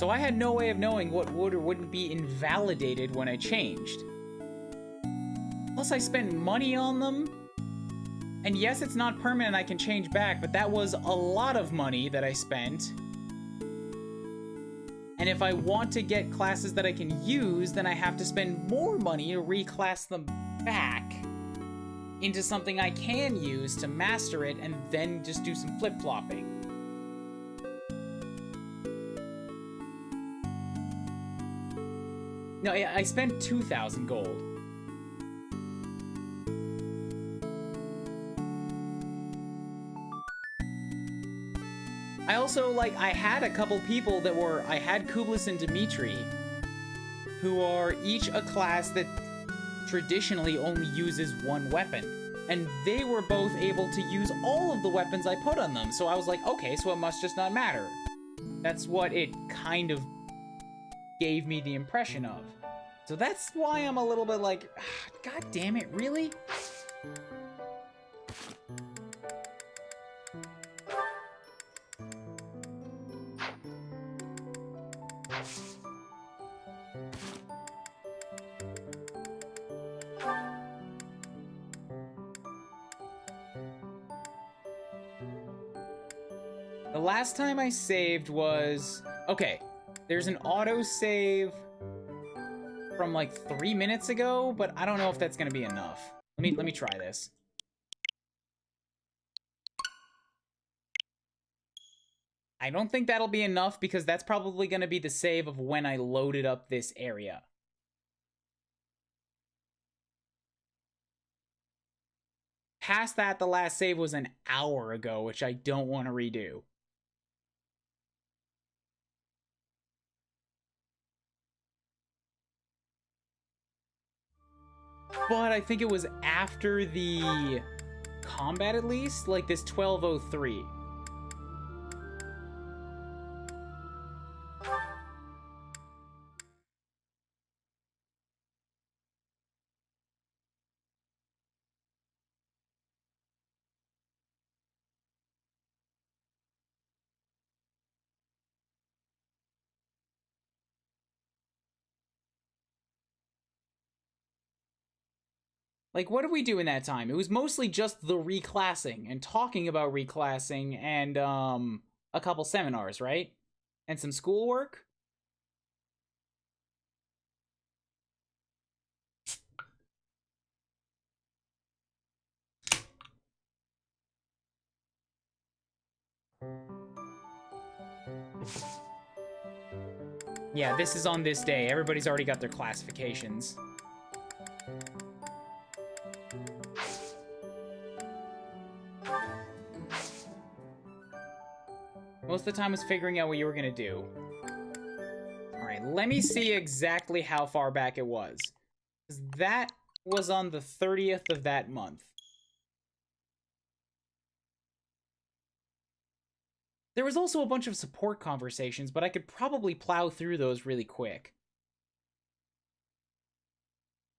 So I had no way of knowing what would or wouldn't be invalidated when I changed. Plus I spent money on them. And yes, it's not permanent, I can change back, but that was a lot of money that I spent. And if I want to get classes that I can use, then I have to spend more money to reclass them back into something I can use to master it and then just do some flip-flopping. No, yeah, I spent 2,000 gold. I also, like, I had a couple people that were, I had Kublis and Dimitri, who are each a class that traditionally only uses one weapon. And they were both able to use all of the weapons I put on them. So I was like, okay, so it must just not matter. That's what it kind of gave me the impression of. So that's why I'm a little bit like, God damn it, really? The last time I saved was... Okay, there's an auto-save from like 3 minutes ago, but I don't know if that's gonna be enough. Let me try this. I don't think that'll be enough because that's probably gonna be the save of when I loaded up this area. Past that, the last save was an hour ago, which I don't want to redo. But I think it was after the combat, at least, like this 1203. Like, what did we do in that time? It was mostly just the reclassing and talking about reclassing and, a couple seminars, right? And some schoolwork? Yeah, this is on this day. Everybody's already got their classifications. Most of the time was figuring out what you were gonna do. Alright, let me see exactly how far back it was. 'Cause that was on the 30th of that month. There was also a bunch of support conversations, but I could probably plow through those really quick.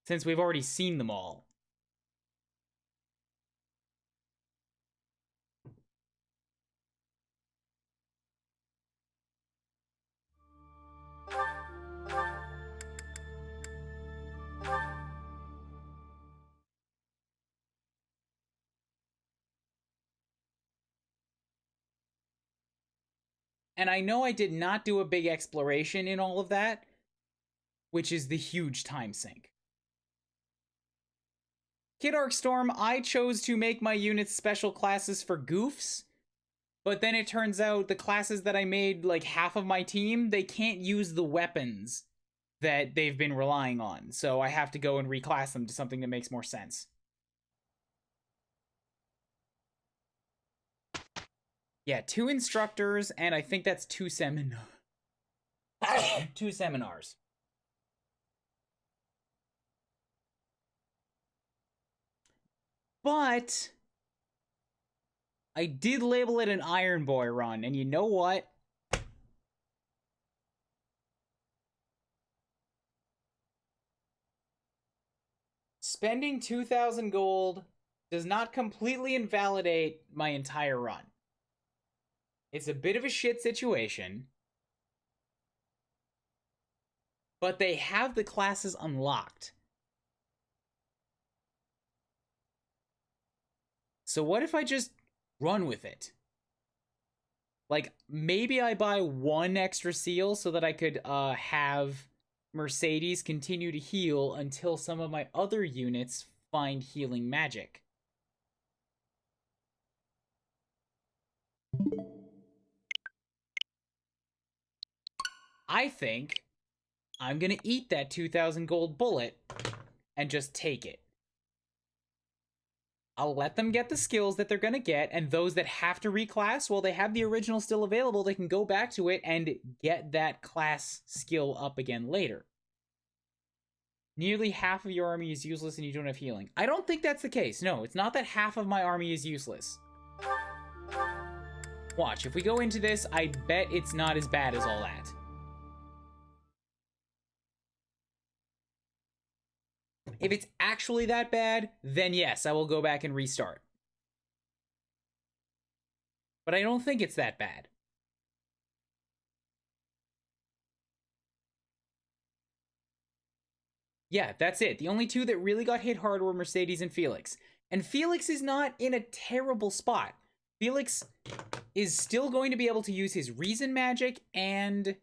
Since we've already seen them all. And I know I did not do a big exploration in all of that, which is the huge time sink. Kid Arc Storm, I chose to make my units special classes for goofs, but then it turns out the classes that I made, like half of my team, they can't use the weapons that they've been relying on, so I have to go and reclass them to something that makes more sense. Yeah, 2 instructors, and I think that's 2 seminars. 2 seminars. But I did label it an Iron Boy run, and you know what? Spending 2,000 gold does not completely invalidate my entire run. It's a bit of a shit situation. but they have the classes unlocked. So what if I just run with it? Like, maybe I buy one extra seal so that I could have Mercedes continue to heal until some of my other units find healing magic. I think I'm gonna eat that 2,000 gold bullet and just take it. I'll let them get the skills that they're gonna get, and those that have to reclass, well, they have the original still available, they can go back to it and get that class skill up again later. Nearly half of your army is useless and you don't have healing. I don't think that's the case. No, it's not that half of my army is useless. Watch, if we go into this, I bet it's not as bad as all that. If it's actually that bad, then yes, I will go back and restart. But I don't think it's that bad. Yeah, that's it. The only two that really got hit hard were Mercedes and Felix. And Felix is not in a terrible spot. Felix is still going to be able to use his reason magic, and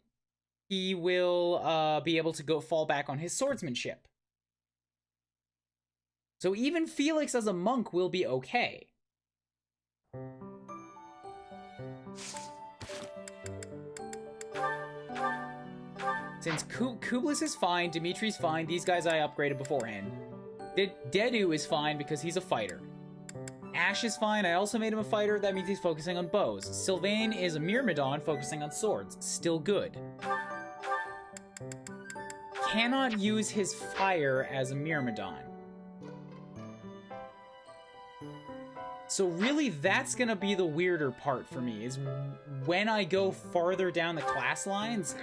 he will be able to go fall back on his swordsmanship. So even Felix as a monk will be okay. Since Kublis is fine, Dimitri's fine, these guys I upgraded beforehand. Dedu is fine because he's a fighter. Ash is fine, I also made him a fighter, that means he's focusing on bows. Sylvain is a Myrmidon focusing on swords, still good. Cannot use his fire as a Myrmidon. So really, that's gonna be the weirder part for me, is when I go farther down the class lines.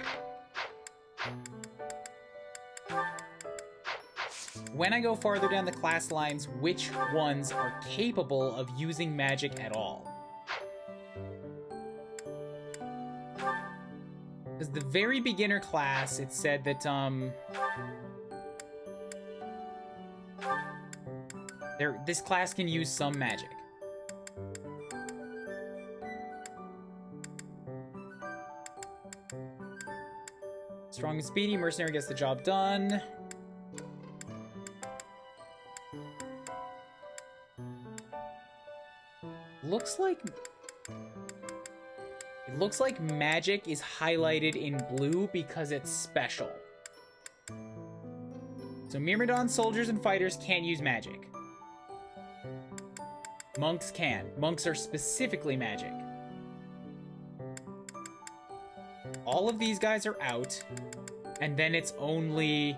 When I go farther down the class lines, which ones are capable of using magic at all? Because the very beginner class, it said that, this class can use some magic. Strong and speedy, mercenary gets the job done. It looks like magic is highlighted in blue because it's special. So Myrmidon soldiers and fighters can't use magic. Monks can. Monks are specifically magic. All of these guys are out, and then it's only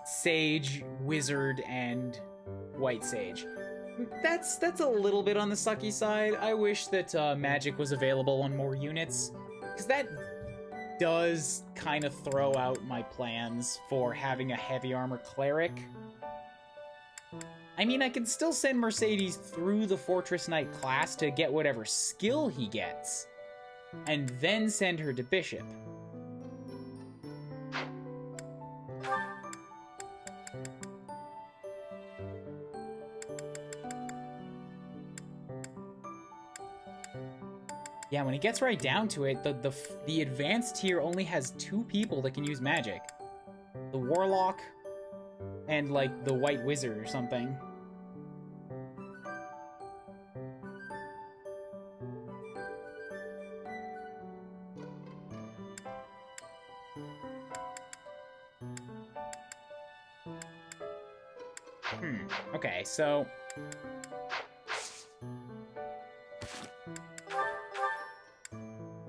Sage, Wizard, and White Sage. That's a little bit on the sucky side. I wish that magic was available on more units, because that does kind of throw out my plans for having a heavy armor cleric. I mean, I can still send Mercedes through the Fortress Knight class to get whatever skill he gets, and then send her to Bishop. Yeah, when it gets right down to it, the advanced tier only has 2 people that can use magic. The Warlock and, like, the White Wizard or something. Okay, so...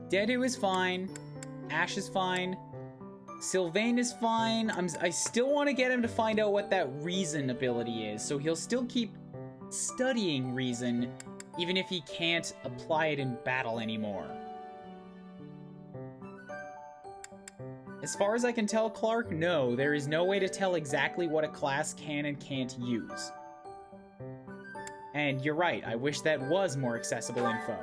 Dedu is fine. Ash is fine. Sylvain is fine. I still want to get him to find out what that Reason ability is, so he'll still keep studying Reason, even if he can't apply it in battle anymore. As far as I can tell, Clark, no, there is no way to tell exactly what a class can and can't use. And you're right, I wish that was more accessible info.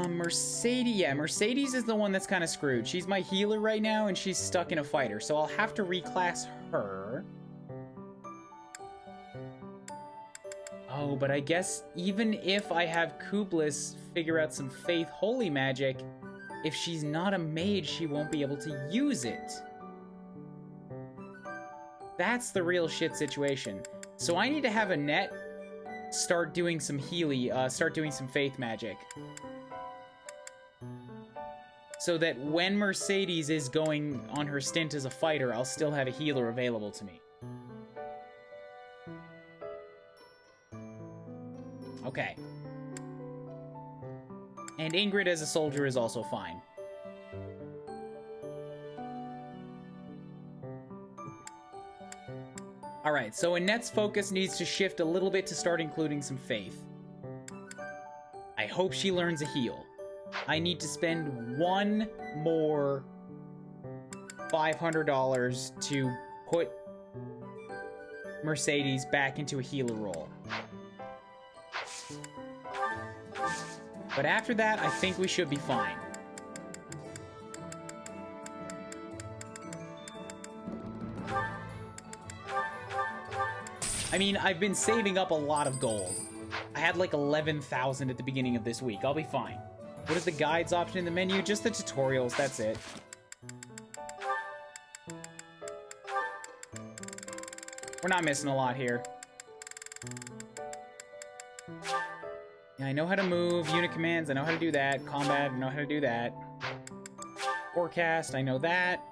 Mercedes. Yeah, Mercedes is the one that's kind of screwed. She's my healer right now, and she's stuck in a fighter, so I'll have to reclass her. Oh, but I guess even if I have Kublis figure out some Faith Holy Magic, if she's not a mage, she won't be able to use it. That's the real shit situation. So I need to have Annette start doing some start doing some Faith Magic. So that when Mercedes is going on her stint as a fighter, I'll still have a healer available to me. Okay. And Ingrid as a soldier is also fine. Alright, so Annette's focus needs to shift a little bit to start including some faith. I hope she learns a heal. I need to spend one more $500 to put Mercedes back into a healer role. But after that, I think we should be fine. I mean, I've been saving up a lot of gold. I had like 11,000 at the beginning of this week. I'll be fine. What is the guides option in the menu? Just the tutorials, that's it. We're not missing a lot here. Yeah, I know how to move. Unit commands, I know how to do that. Combat, I know how to do that. Forecast, I know that.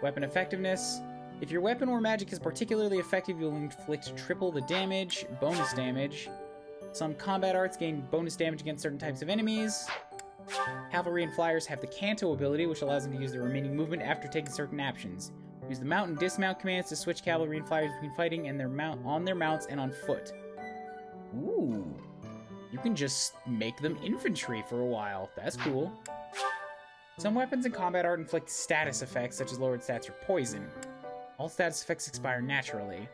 Weapon effectiveness. If your weapon or magic is particularly effective, you'll inflict triple the damage, bonus damage. Some combat arts gain bonus damage against certain types of enemies. Cavalry and flyers have the Canto ability, which allows them to use their remaining movement after taking certain actions. Use the mount and dismount commands to switch cavalry and flyers between fighting and on their mounts and on foot. Ooh. You can just make them infantry for a while. That's cool. Some weapons in combat art inflict status effects, such as lowered stats or poison. All status effects expire naturally.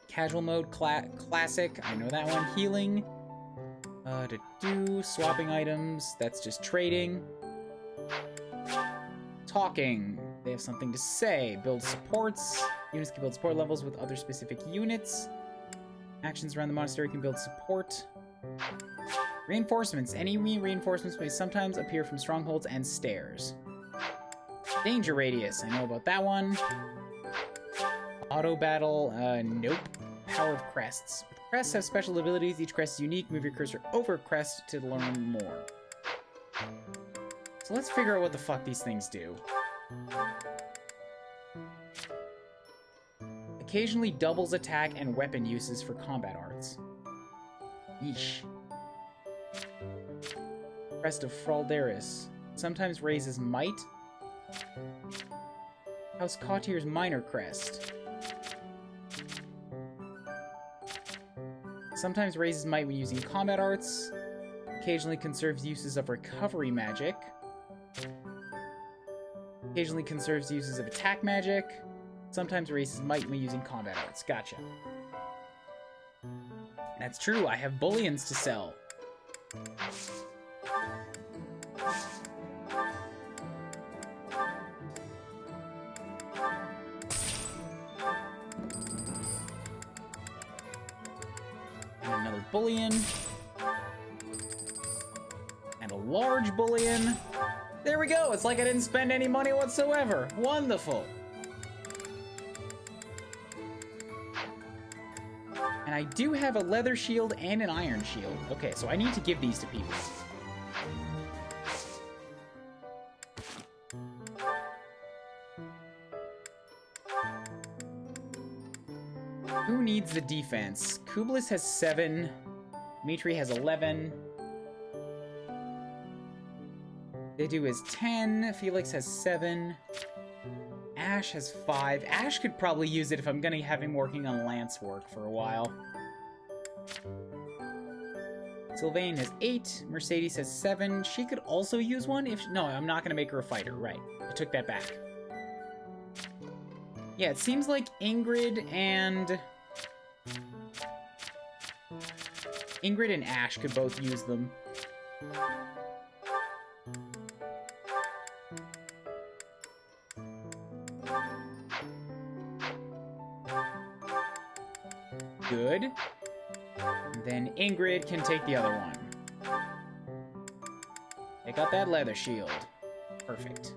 Casual mode, classic, I know that one. Healing. Swapping items, that's just trading. Talking, they have something to say. Build supports. Units can build support levels with other specific units. Actions around the monastery can build support. Reinforcements. Enemy reinforcements may sometimes appear from strongholds and stairs. Danger radius. I know about that one. Auto battle. Nope. Power of crests. Crests have special abilities. Each crest is unique. Move your cursor over a crest to learn more. So let's figure out what the fuck these things do. Occasionally doubles attack and weapon uses for combat arts. Yeesh. Crest of Fraldaris. Sometimes raises might. House Cottier's minor crest. Sometimes raises might when using combat arts. Occasionally conserves uses of recovery magic. Occasionally conserves uses of attack magic. Sometimes raises might when using combat arts. Gotcha. That's true, I have bullions to sell. And another bullion. And a large bullion. There we go, it's like I didn't spend any money whatsoever. Wonderful. And I do have a leather shield and an iron shield. Okay, so I need to give these to people. Who needs the defense? Kublis has 7. Mitri has 11. Dedu has 10. Felix has 7. Ash has 5. Ash could probably use it if I'm gonna have him working on lance work for a while. Sylvain has 8. Mercedes has 7. She could also use one if... No, I'm not gonna make her a fighter. Right. I took that back. Yeah, it seems like Ingrid Ingrid and Ash could both use them. Good. And then Ingrid can take the other one. They got that leather shield. Perfect.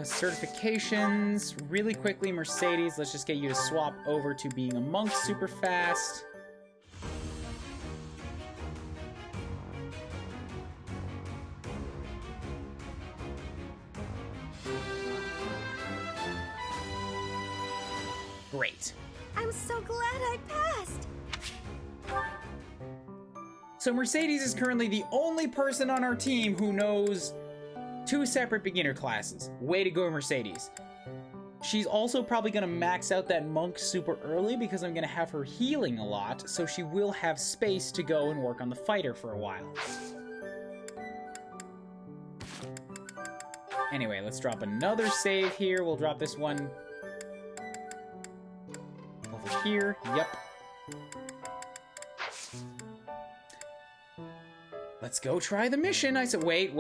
Certifications. Really quickly, Mercedes, let's just get you to swap over to being a monk super fast. Great. I'm so glad I passed. So Mercedes is currently the only person on our team who knows 2 separate beginner classes. Way to go, Mercedes. She's also probably going to max out that monk super early because I'm going to have her healing a lot, so she will have space to go and work on the fighter for a while. Anyway, let's drop another save here. We'll drop this one over here. Yep. Let's go try the mission. I said, wait.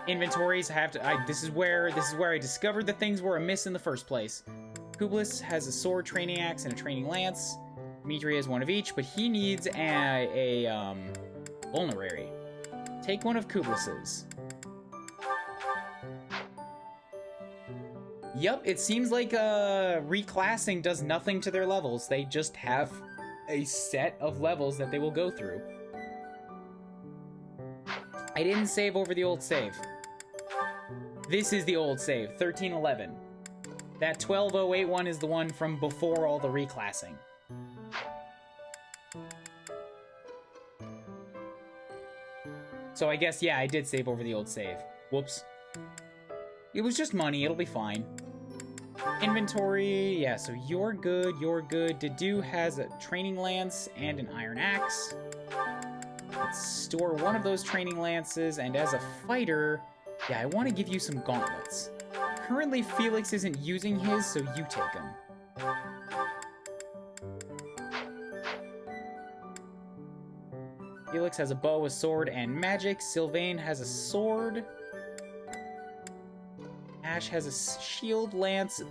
Inventories have to, this is where I discovered that things were amiss in the first place. Kublis has a sword, training axe, and a training lance. Dimitri has one of each, but he needs a vulnerary. Take one of Kublis's. Yep, it seems like reclassing does nothing to their levels. They just have a set of levels that they will go through. I didn't save over the old save. This is the old save, 1311. That 12081 is the one from before all the reclassing. So I guess, yeah, I did save over the old save. Whoops. It was just money, it'll be fine. Inventory, yeah, so you're good. Dedu has a training lance and an iron axe. Let's store one of those training lances, and as a fighter, yeah, I want to give you some gauntlets. Currently, Felix isn't using his, so you take them. Felix has a bow, a sword, and magic. Sylvain has a sword. Ash has a shield, lance,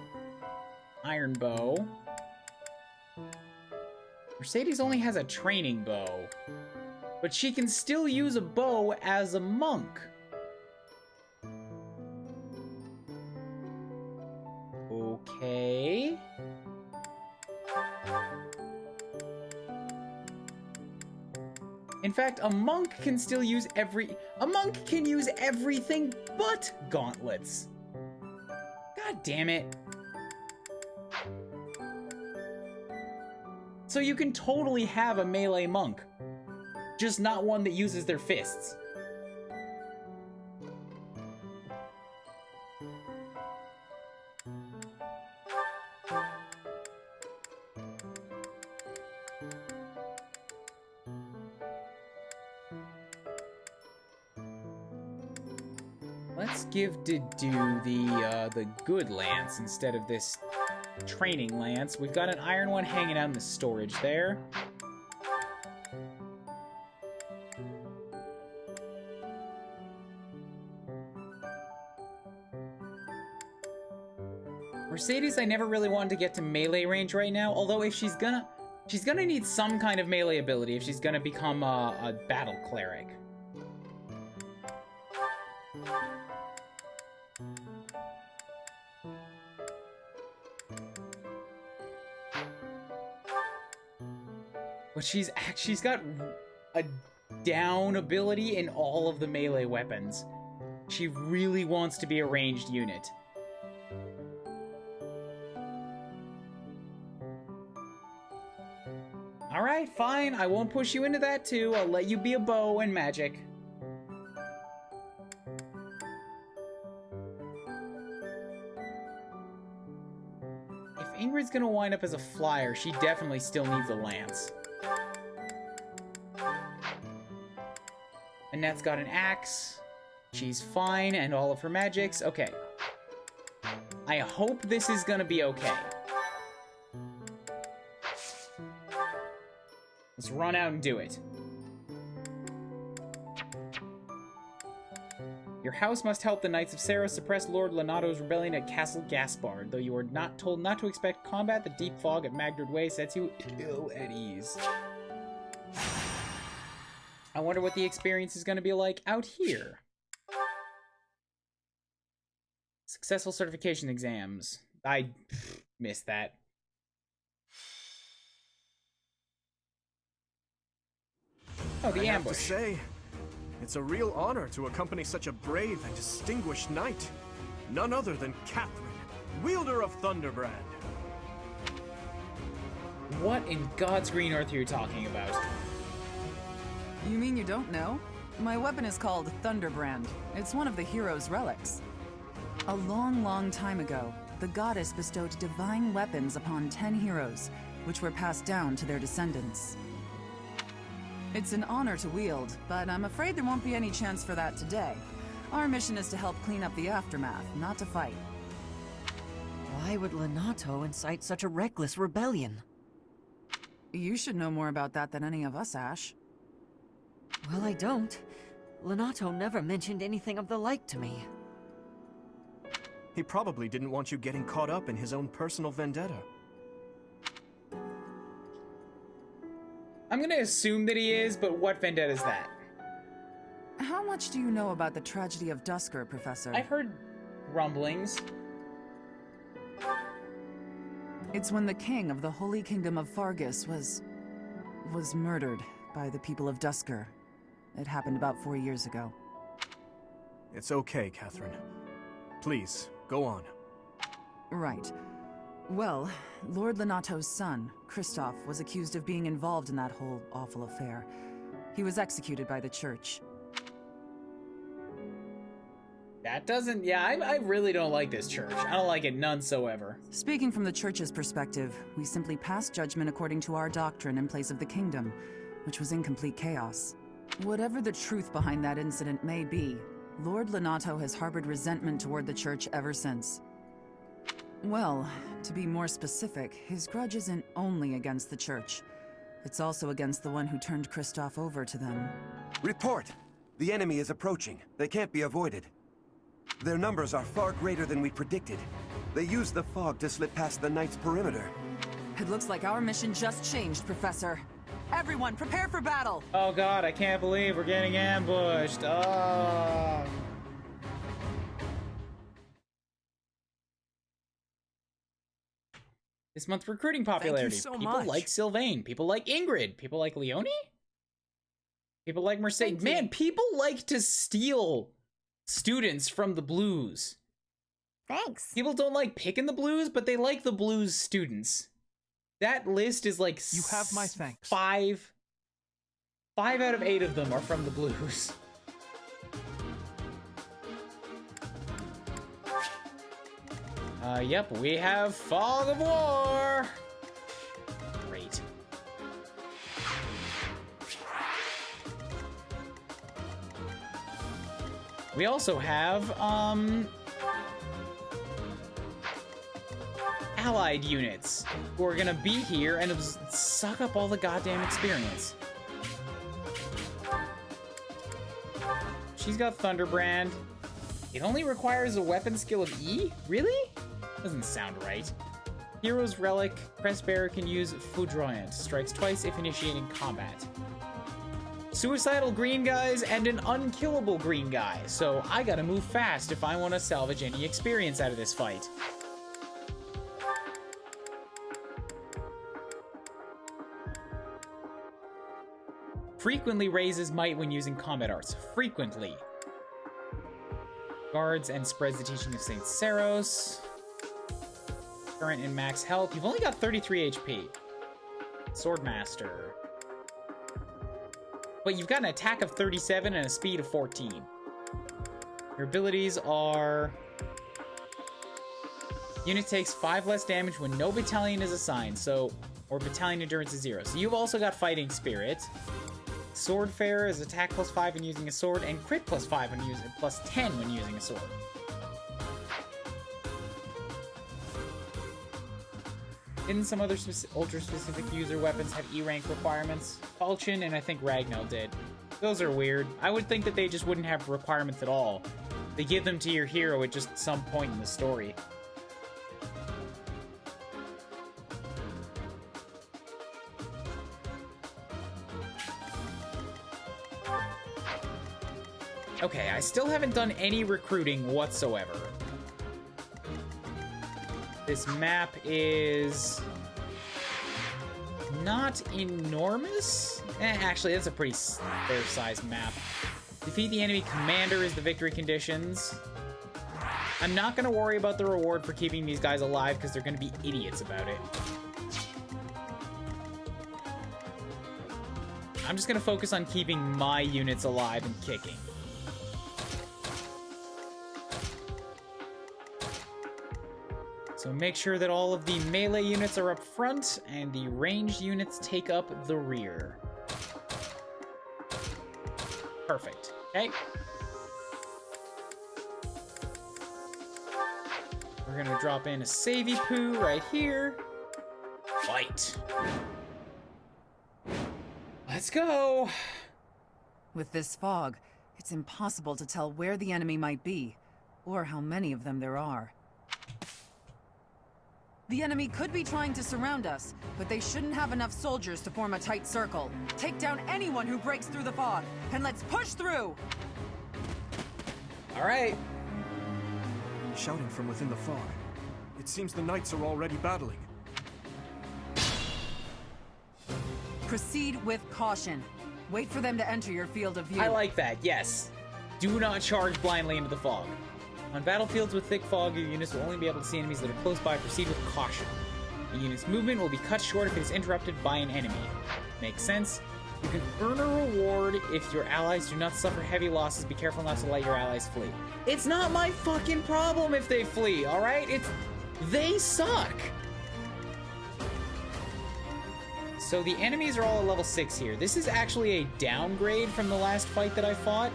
iron bow. Mercedes only has a training bow. But she can still use a bow as a monk. Okay. In fact, a monk can still use a monk can use everything but gauntlets. God damn it. So you can totally have a melee monk. Just not one that uses their fists. Let's give Dedu the good lance instead of this training lance. We've got an iron one hanging out in the storage there. Mercedes, I never really wanted to get to melee range right now, although if she's gonna need some kind of melee ability if she's gonna become a battle cleric. But she's got a down ability in all of the melee weapons. She really wants to be a ranged unit. Alright, fine. I won't push you into that too. I'll let you be a bow and magic. If Ingrid's gonna wind up as a flyer, she definitely still needs a lance. Annette's got an axe. She's fine, and all of her magics. Okay. I hope this is gonna be okay. Let's run out and do it. Your house must help the Knights of Sarah suppress Lord Lenato's rebellion at Castle Gaspard. Though you are not told not to expect combat, the deep fog of Magdred Way sets you ill at ease. I wonder what the experience is going to be like out here. Successful certification exams. I missed that. Oh, the I ambush. have to say, it's a real honor to accompany such a brave and distinguished knight. None other than Catherine, wielder of Thunderbrand. What in God's green earth are you talking about? You mean you don't know? My weapon is called Thunderbrand. It's one of the hero's relics. A long, long time ago, the goddess bestowed divine weapons upon 10 heroes, which were passed down to their descendants. It's an honor to wield, but I'm afraid there won't be any chance for that today. Our mission is to help clean up the aftermath, not to fight. Why would Lenato incite such a reckless rebellion? You should know more about that than any of us, Ash. Well, I don't. Lenato never mentioned anything of the like to me. He probably didn't want you getting caught up in his own personal vendetta. I'm gonna assume that he is, but what vendetta is that? How much do you know about the tragedy of Dusker, Professor? I've heard rumblings. It's when the king of the Holy Kingdom of Fargus was murdered by the people of Dusker. It happened about 4 years ago. It's okay, Catherine. Please, go on. Right. Well, Lord Lenato's son, Kristoff, was accused of being involved in that whole awful affair. He was executed by the church. That doesn't... Yeah, I really don't like this church. I don't like it none so ever. Speaking from the church's perspective, we simply passed judgment according to our doctrine in place of the kingdom, which was in complete chaos. Whatever the truth behind that incident may be, Lord Lenato has harbored resentment toward the church ever since. Well, to be more specific, his grudge isn't only against the church. It's also against the one who turned Kristoff over to them. Report! The enemy is approaching. They can't be avoided. Their numbers are far greater than we predicted. They used the fog to slip past the Knight's perimeter. It looks like our mission just changed, Professor. Everyone, prepare for battle! Oh god, I can't believe we're getting ambushed. Oh. This month's recruiting popularity. so People much. like Sylvain. People like Ingrid. People like Leonie. People like Mercedes. Man, people like to steal students from the blues. Thanks. People don't like picking the blues, but they like the blues students. That list is like You have my thanks. Five out of 8 of them are from the blues. Yep, we have Fog of War. Great. We also have, allied units who are gonna be here and suck up all the goddamn experience. She's got Thunderbrand. It only requires a weapon skill of E? Really? Doesn't sound right. Hero's Relic. Crest Bearer can use Foudroyant. Strikes twice if initiating combat. Suicidal green guys and an unkillable green guy. So I gotta move fast if I want to salvage any experience out of this fight. Frequently raises might when using combat arts. Frequently. Guards and spreads the teaching of Saint Saros. Current and max health. You've only got 33 HP. Swordsmaster. But you've got an attack of 37 and a speed of 14. Your abilities are... Unit takes 5 less damage when no battalion is assigned, so... Or battalion endurance is 0. So you've also got Fighting Spirit. Swordfarer is attack plus 5 when using a sword, and crit plus 5 when using plus 10 when using a sword. Didn't some other ultra-specific user weapons have E-rank requirements? Falchion and I think Ragnell did. Those are weird. I would think that they just wouldn't have requirements at all. They give them to your hero at just some point in the story. Okay, I still haven't done any recruiting whatsoever. This map is not enormous. Actually, that's a pretty fair-sized map. Defeat the enemy commander is the victory conditions. I'm not going to worry about the reward for keeping these guys alive because they're going to be idiots about it. I'm just going to focus on keeping my units alive and kicking. So make sure that all of the melee units are up front and the ranged units take up the rear. Perfect. Okay. We're gonna drop in a savey poo right here. Fight. Let's go. With this fog, it's impossible to tell where the enemy might be, or how many of them there are. The enemy could be trying to surround us, but they shouldn't have enough soldiers to form a tight circle. Take down anyone who breaks through the fog, and let's push through! All right. Shouting from within the fog. It seems the knights are already battling. Proceed with caution. Wait for them to enter your field of view. I like that, yes. Do not charge blindly into the fog. On battlefields with thick fog, your units will only be able to see enemies that are close by. Proceed with caution. The unit's movement will be cut short if it is interrupted by an enemy. Makes sense. You can earn a reward if your allies do not suffer heavy losses. Be careful not to let your allies flee. It's not my fucking problem if they flee, alright? They suck! So the enemies are all at level 6 here. This is actually a downgrade from the last fight that I fought.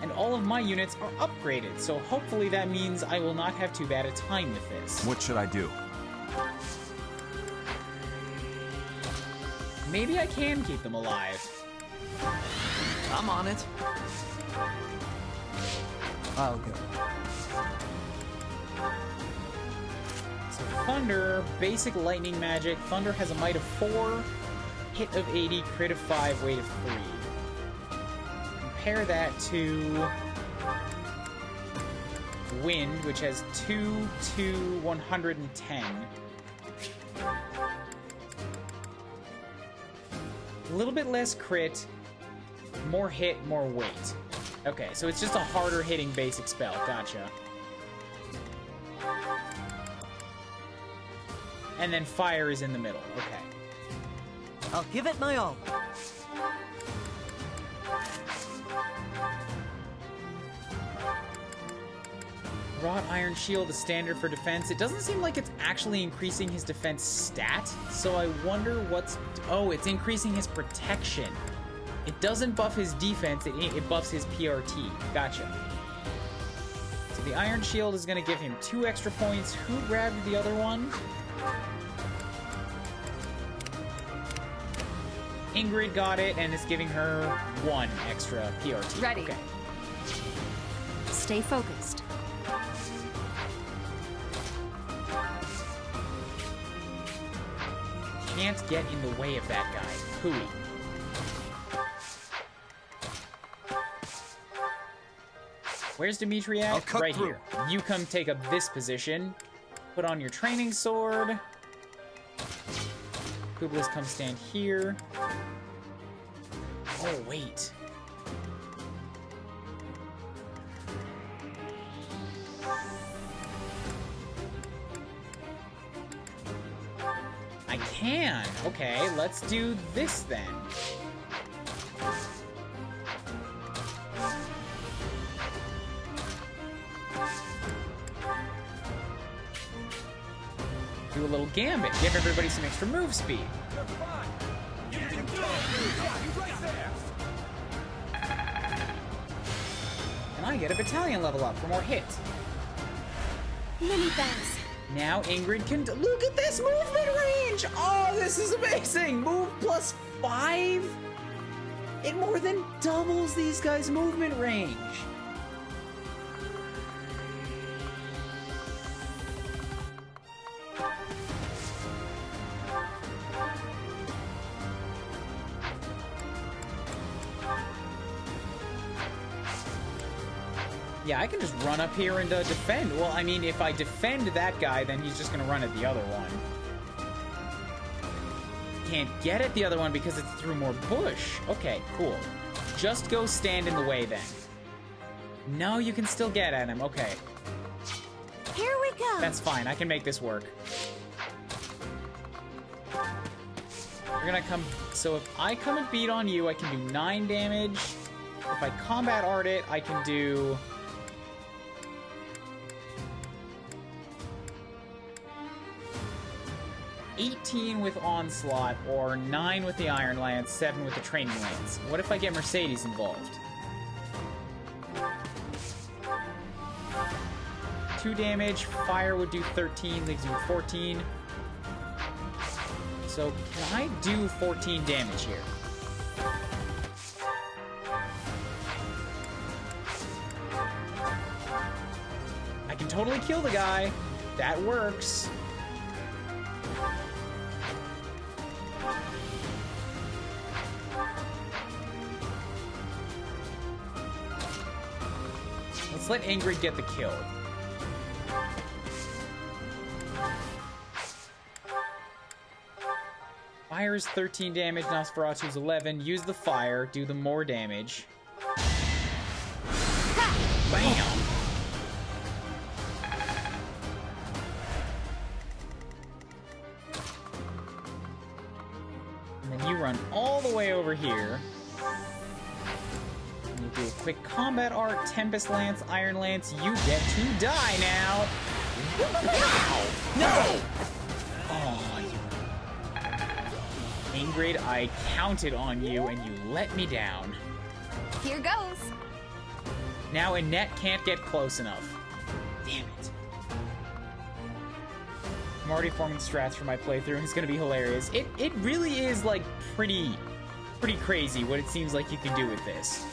And all of my units are upgraded, so hopefully that means I will not have too bad a time with this. What should I do? Maybe I can keep them alive. I'm on it. I'll go. So Thunder, basic lightning magic. Thunder has a might of 4, hit of 80, crit of 5, weight of 3. Compare that to Wind, which has 2 to 110. A little bit less crit, more hit, more weight. Okay, so it's just a harder hitting basic spell. Gotcha. And then fire is in the middle. Okay. I'll give it my all. Wrought Iron Shield is standard for defense. It doesn't seem like it's actually increasing his defense stat, so I wonder what's... Oh, it's increasing his protection. It doesn't buff his defense, it buffs his PRT. Gotcha. So the Iron Shield is going to give him 2 extra points. Who grabbed the other one? Ingrid got it, and it's giving her 1 extra PRT. Ready. Okay. Stay focused. Can't get in the way of that guy. Hooey. Where's Dimitri at? I'll cut right through. Here. You come take up this position. Put on your training sword. Kublis, come stand here. Oh, wait. I can. Okay, let's do this then. Do a little gambit. Give everybody some extra move speed. And I get a battalion level up for more hits. Many thanks. Now Ingrid can look at this movement range. Oh, this is amazing. Move plus 5. It more than doubles these guys' movement range. Yeah, I can just run up here and defend. Well, I mean, if I defend that guy, then he's just gonna run at the other one. Can't get at the other one because it's through more bush. Okay, cool. Just go stand in the way then. No, you can still get at him. Okay. Here we go. That's fine. I can make this work. We're gonna come... So if I come and beat on you, I can do 9 damage. If I combat art it, I can do... 18 with Onslaught, or 9 with the Iron Lance, 7 with the Training Lance. What if I get Mercedes involved? 2 damage, fire would do 13, leaves you with 14. So, can I do 14 damage here? I can totally kill the guy. That works. Let's let Ingrid get the kill. Fire is 13 damage, Nosferatu's 11. Use the fire, do the more damage. Bam! And then you run all the way over here. And you do a quick combat art, Tempest Lance, Iron Lance. You get to die now! Wow! No! Oh, Ingrid, I counted on you and you let me down. Here goes. Now Annette can't get close enough. Damn it. I'm already forming strats for my playthrough and it's gonna be hilarious. It really is like pretty crazy what it seems like you can do with this.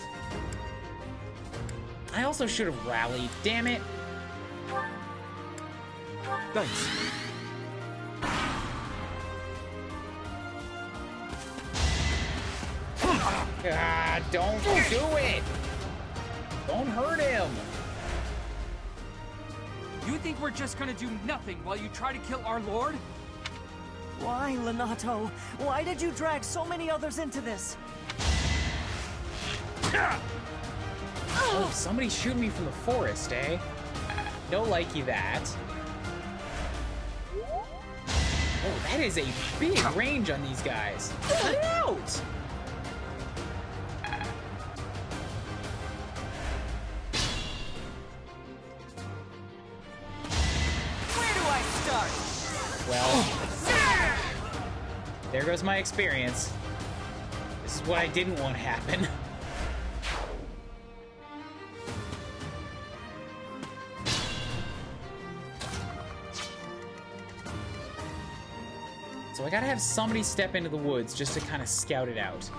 I also should have rallied. Damn it. Thanks. Ah, don't do it! Don't hurt him! You think we're just gonna do nothing while you try to kill our lord? Why, Lenato? Why did you drag so many others into this? Oh, somebody's shooting me from the forest, eh? No likey that. Oh, that is a big range on these guys. Get out! Well, there goes my experience. This is what I didn't want to happen. So I gotta have somebody step into the woods just to kind of scout it out.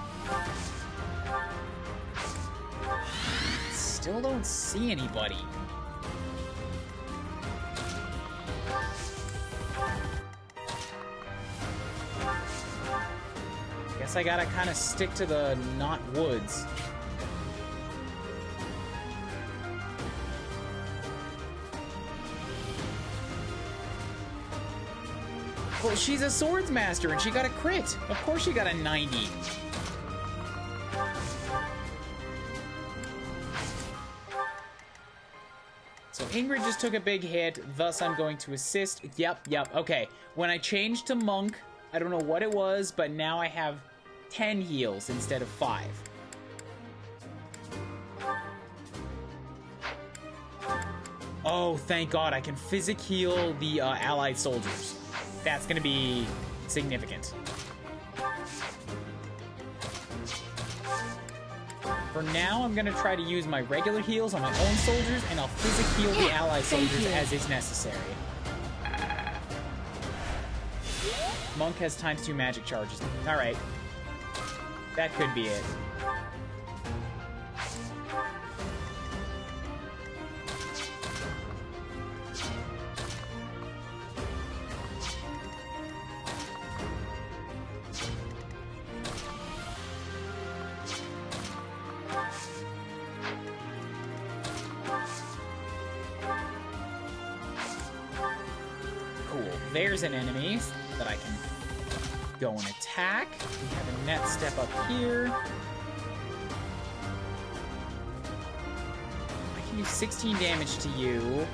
Still don't see anybody. Guess I gotta kind of stick to the not woods. Well, she's a Swordsmaster and she got a crit. Of course she got a 90. So Ingrid just took a big hit, thus I'm going to assist. Yep, okay. When I changed to Monk, I don't know what it was, but now I have 10 heals instead of 5. Oh, thank God, I can physic heal the allied soldiers. That's gonna be significant. For now, I'm gonna try to use my regular heals on my own soldiers, and I'll physic heal the allied soldiers as is necessary. Monk has ×2 magic charges. Alright. That could be it. There's an enemy that I can go and attack. We have a net step up here. I can do 16 damage to you.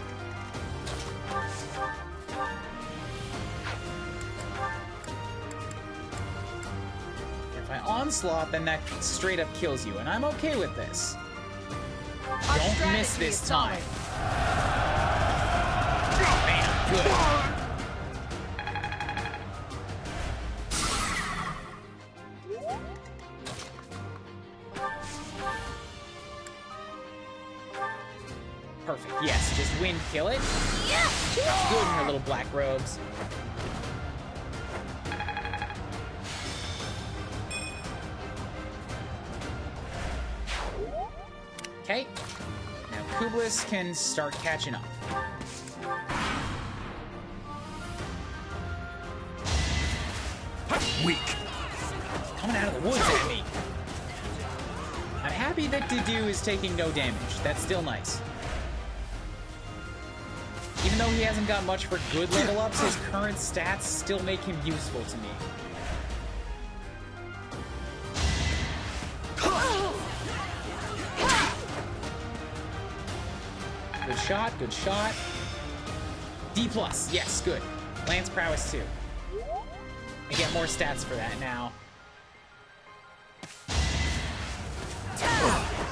If I onslaught, then that straight up kills you, and I'm okay with this. Don't miss this time. Bam, good. Perfect. Yes, just wind kill it. Yeah, she's good in her little black robes. Okay. Now Kublis can start catching up. Weak. Coming out of the woods at me. I'm happy that Dedue is taking no damage. That's still nice. Even though he hasn't got much for good level ups, his current stats still make him useful to me. Good shot, good shot. D+, yes, good. Lance Prowess 2. I get more stats for that now.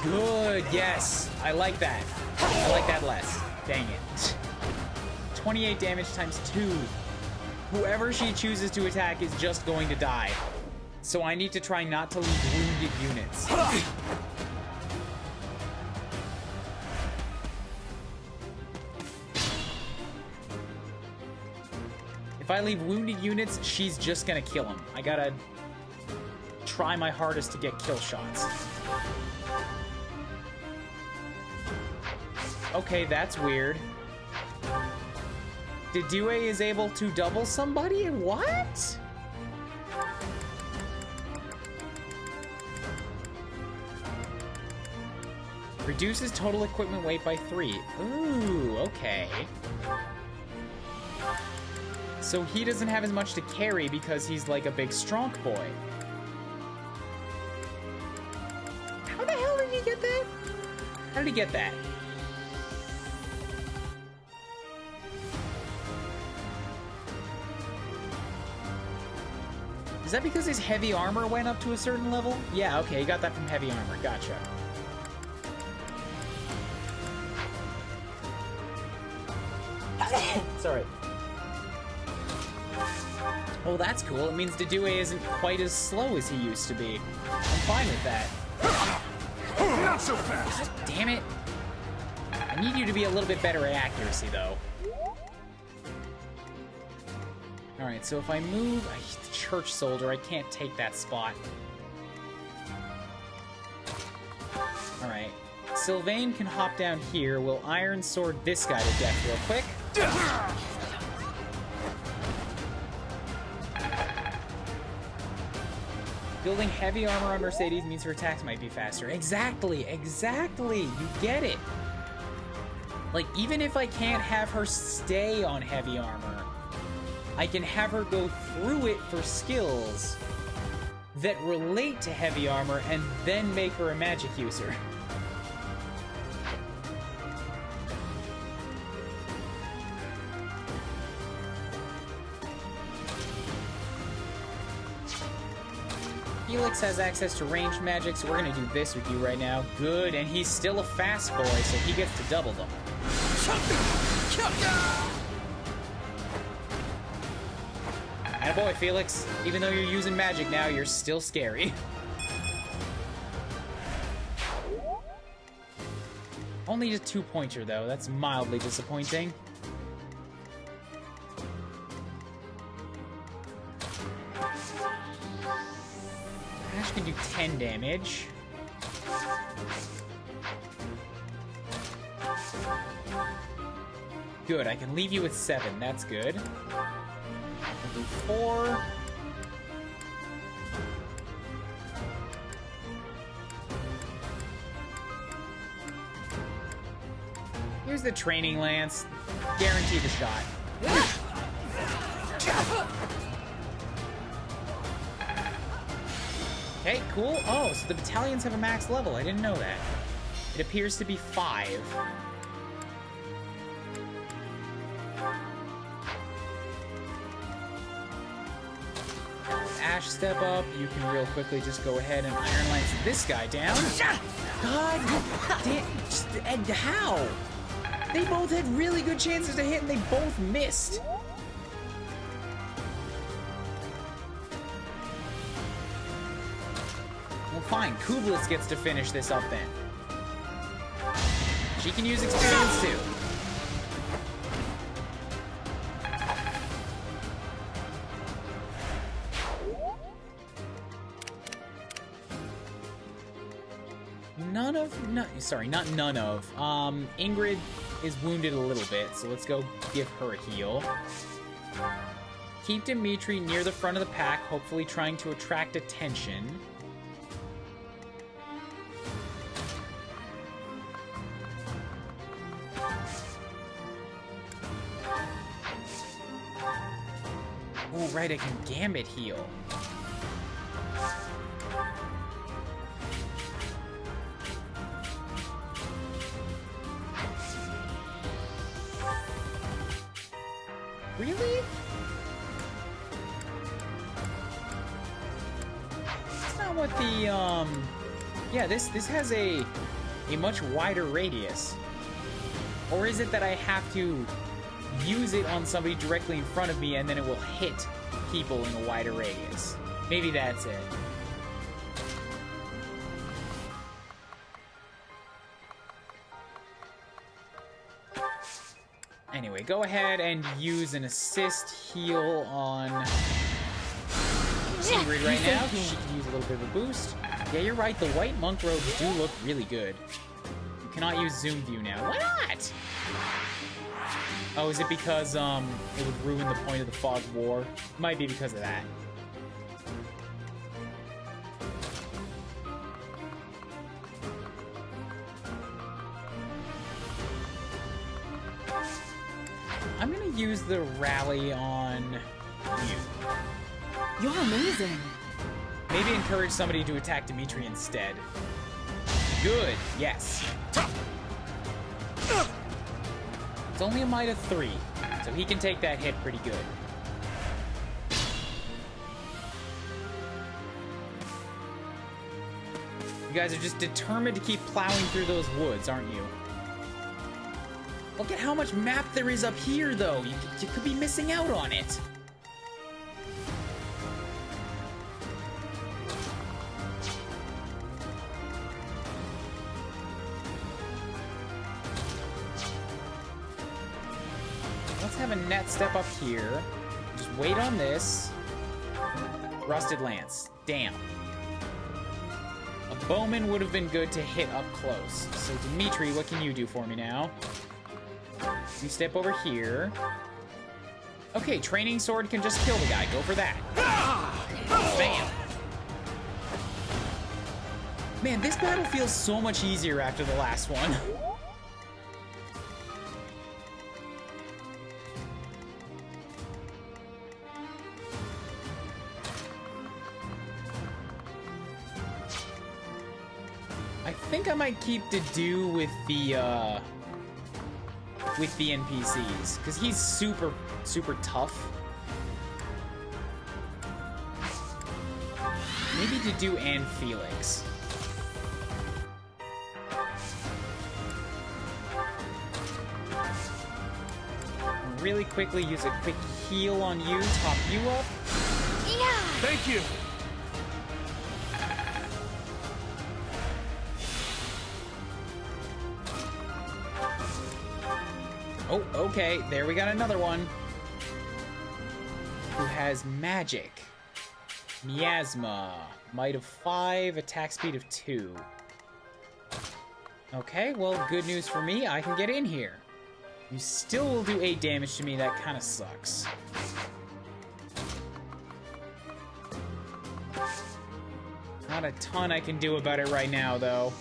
Good, yes. I like that. I like that less. Dang it. 28 damage ×2. Whoever she chooses to attack is just going to die. So I need to try not to leave wounded units. If I leave wounded units, she's just gonna kill him. I gotta try my hardest to get kill shots. Okay, that's weird. Dedue is able to double somebody? What? Reduces total equipment weight by 3. Ooh, okay. So he doesn't have as much to carry because he's like a big strong boy. How the hell did he get that? How did he get that? Is that because his heavy armor went up to a certain level? Yeah, okay, he got that from heavy armor. Gotcha. Sorry. Well, that's cool. It means Dedue isn't quite as slow as he used to be. I'm fine with that. Not so fast! God damn it. I need you to be a little bit better at accuracy, though. Alright, so if I move... the Church Soldier, I can't take that spot. Alright. Sylvain can hop down here. We'll Iron Sword this guy to death real quick. Building heavy armor on Mercedes means her attacks might be faster. Exactly, exactly. You get it. Like, even if I can't have her stay on heavy armor, I can have her go through it for skills that relate to heavy armor and then make her a magic user. Felix has access to ranged magic, so we're gonna do this with you right now. Good, and he's still a fast boy, so he gets to double them. Attaboy, Felix. Even though you're using magic now, you're still scary. Only a 2-pointer, though. That's mildly disappointing. 10 damage. Good, I can leave you with 7. That's good. I'll do 4. Here's the training lance. Guarantee the shot. Okay, cool. Oh, so the battalions have a max level. I didn't know that. It appears to be 5. Ash step up. You can real quickly just go ahead and Iron Lance this guy down. God damn. And how? They both had really good chances to hit and they both missed. Well, fine. Kublitz gets to finish this up then. She can use experience too. Ingrid is wounded a little bit, so let's go give her a heal. Keep Dimitri near the front of the pack, hopefully trying to attract attention. Oh, right, I can Gambit heal. Really? That's not what the, yeah, this has a much wider radius. Or is it that I have to use it on somebody directly in front of me and then it will hit people in a wider radius? Maybe that's it. Anyway, go ahead and use an assist heal on Ingrid right now. She can use a little bit of a boost. Yeah, you're right. The white monk robes do look really good. You cannot use zoom view now. Why not? Oh, is it because it would ruin the point of the fog war? Might be because of that. I'm gonna use the rally on you. You're amazing. Maybe encourage somebody to attack Dimitri instead. Good, yes. It's only a might of 3, so he can take that hit pretty good. You guys are just determined to keep plowing through those woods, aren't you? Look at how much map there is up here, though. You could be missing out on it. Let's have a net step up here. Just wait on this. Rusted Lance. Damn. A bowman would have been good to hit up close. So, Dimitri, what can you do for me now? You step over here. Okay, training sword can just kill the guy. Go for that. Bam. Man, this battle feels so much easier after the last one. I think I might keep Dedu with the NPCs, because he's super tough. Maybe Dedu and Felix. Really quickly use a quick heal on you, top you up. Yeah! Thank you! Oh, okay, there we got another one. Who has magic. Miasma. Might of 5, attack speed of 2. Okay, well, good news for me. I can get in here. You still will do 8 damage to me. That kind of sucks. Not a ton I can do about it right now, though.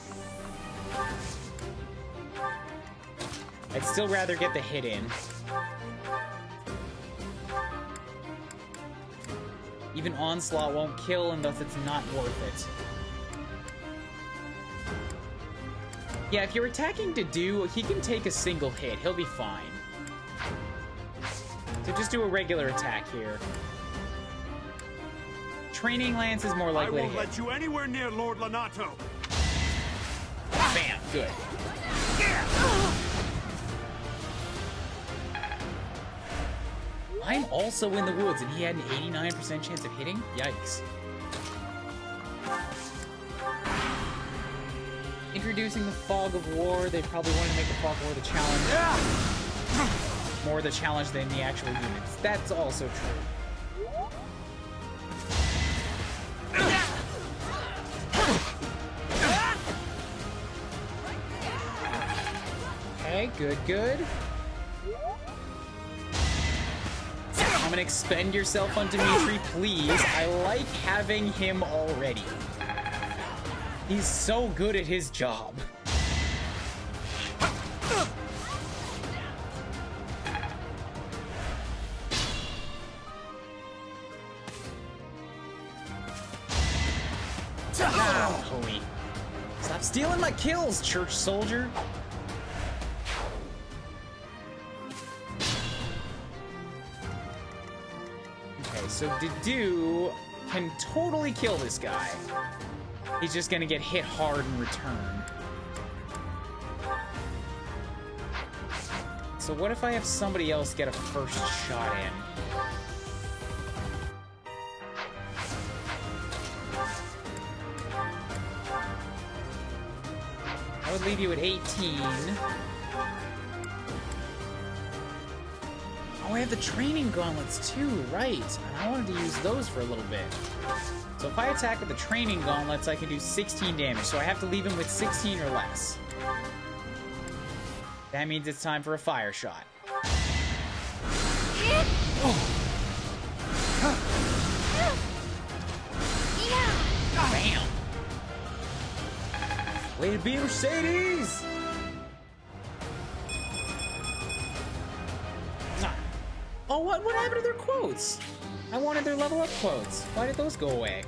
I'd still rather get the hit in. Even Onslaught won't kill, and thus it's not worth it. Yeah, if you're attacking Dedue, he can take a single hit. He'll be fine. So just do a regular attack here. Training Lance is more likely to hit. I won't let you anywhere near Lord Lonato. Bam, good. I'm also in the woods, and he had an 89% chance of hitting? Yikes. Introducing the Fog of War, they probably wanted to make the Fog of War the challenge. More the challenge than the actual units. That's also true. Okay, good, good. I'm gonna expend yourself on Dimitri, please. I like having him already. He's so good at his job. Ah, homie. Stop stealing my kills, church soldier. Okay, so Dedue can totally kill this guy. He's just gonna get hit hard in return. So what if I have somebody else get a first shot in? I would leave you at 18. Oh, I have the training gauntlets too, right. And I wanted to use those for a little bit. So if I attack with the training gauntlets, I can do 16 damage. So I have to leave him with 16 or less. That means it's time for a fire shot. Bam! Way to be, Mercedes! Oh, what happened to their quotes? I wanted their level up quotes. Why did those go away?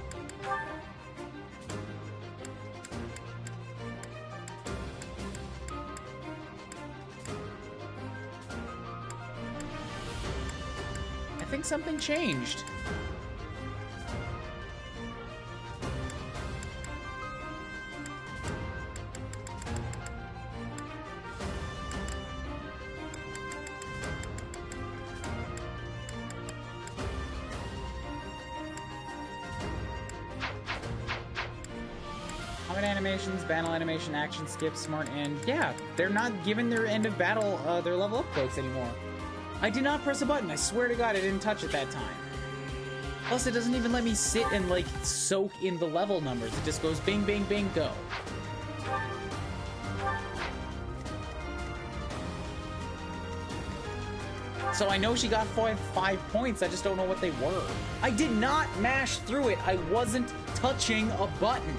I think something changed. Animations, battle animation, action, skip, smart, and yeah, they're not giving their end of battle their level up quotes anymore. I did not press a button. I swear to God, I didn't touch it that time. Plus, it doesn't even let me sit and like soak in the level numbers. It just goes bing, bing, bing, go. So I know she got 5 points. I just don't know what they were. I did not mash through it. I wasn't touching a button.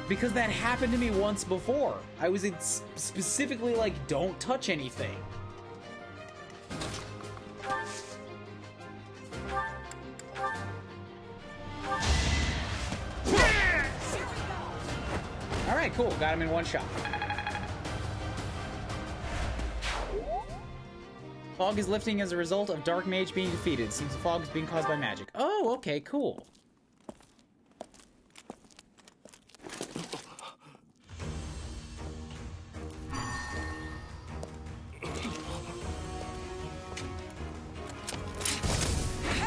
Because that happened to me once before. I was specifically like, don't touch anything. Alright, cool. Got him in one shot. Fog is lifting as a result of Dark Mage being defeated. Seems the fog is being caused by magic. Oh, okay, cool.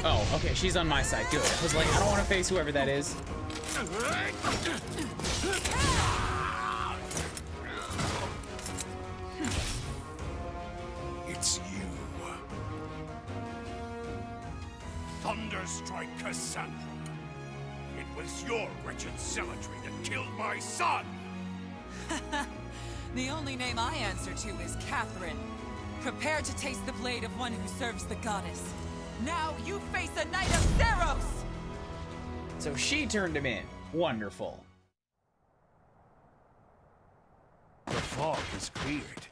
Oh, okay, she's on my side. Good. I was like, I don't want to face whoever that is. It's you. Thunderstrike Cassandra. It was your wretched zealotry that killed my son! The only name I answer to is Catherine. Prepare to taste the blade of one who serves the goddess. Now you face a knight of Theros! So she turned him in. Wonderful. The fog is cleared.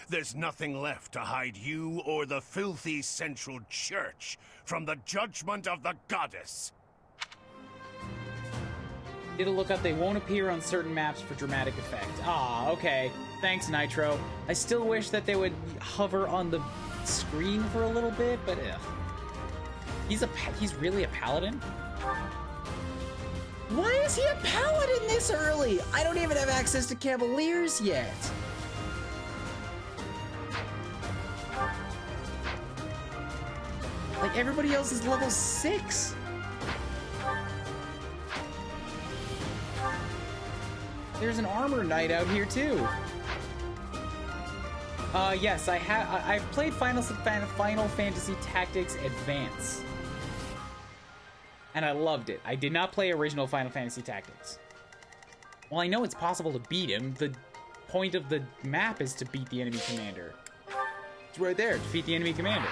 There's nothing left to hide you or the filthy Central Church from the judgment of the goddess. It'll look up they won't appear on certain maps for dramatic effect. Ah, okay. Thanks, Nitro. I still wish that they would hover on the screen for a little bit, but he's really a paladin? Why is he a paladin this early? I don't even have access to Cavaliers yet. Like, everybody else is level 6. There's an armor knight out here too. Yes, I've played Final Fantasy Tactics Advance. And I loved it. I did not play original Final Fantasy Tactics. Well, I know it's possible to beat him. The point of the map is to beat the enemy commander. It's right there, defeat the enemy commander.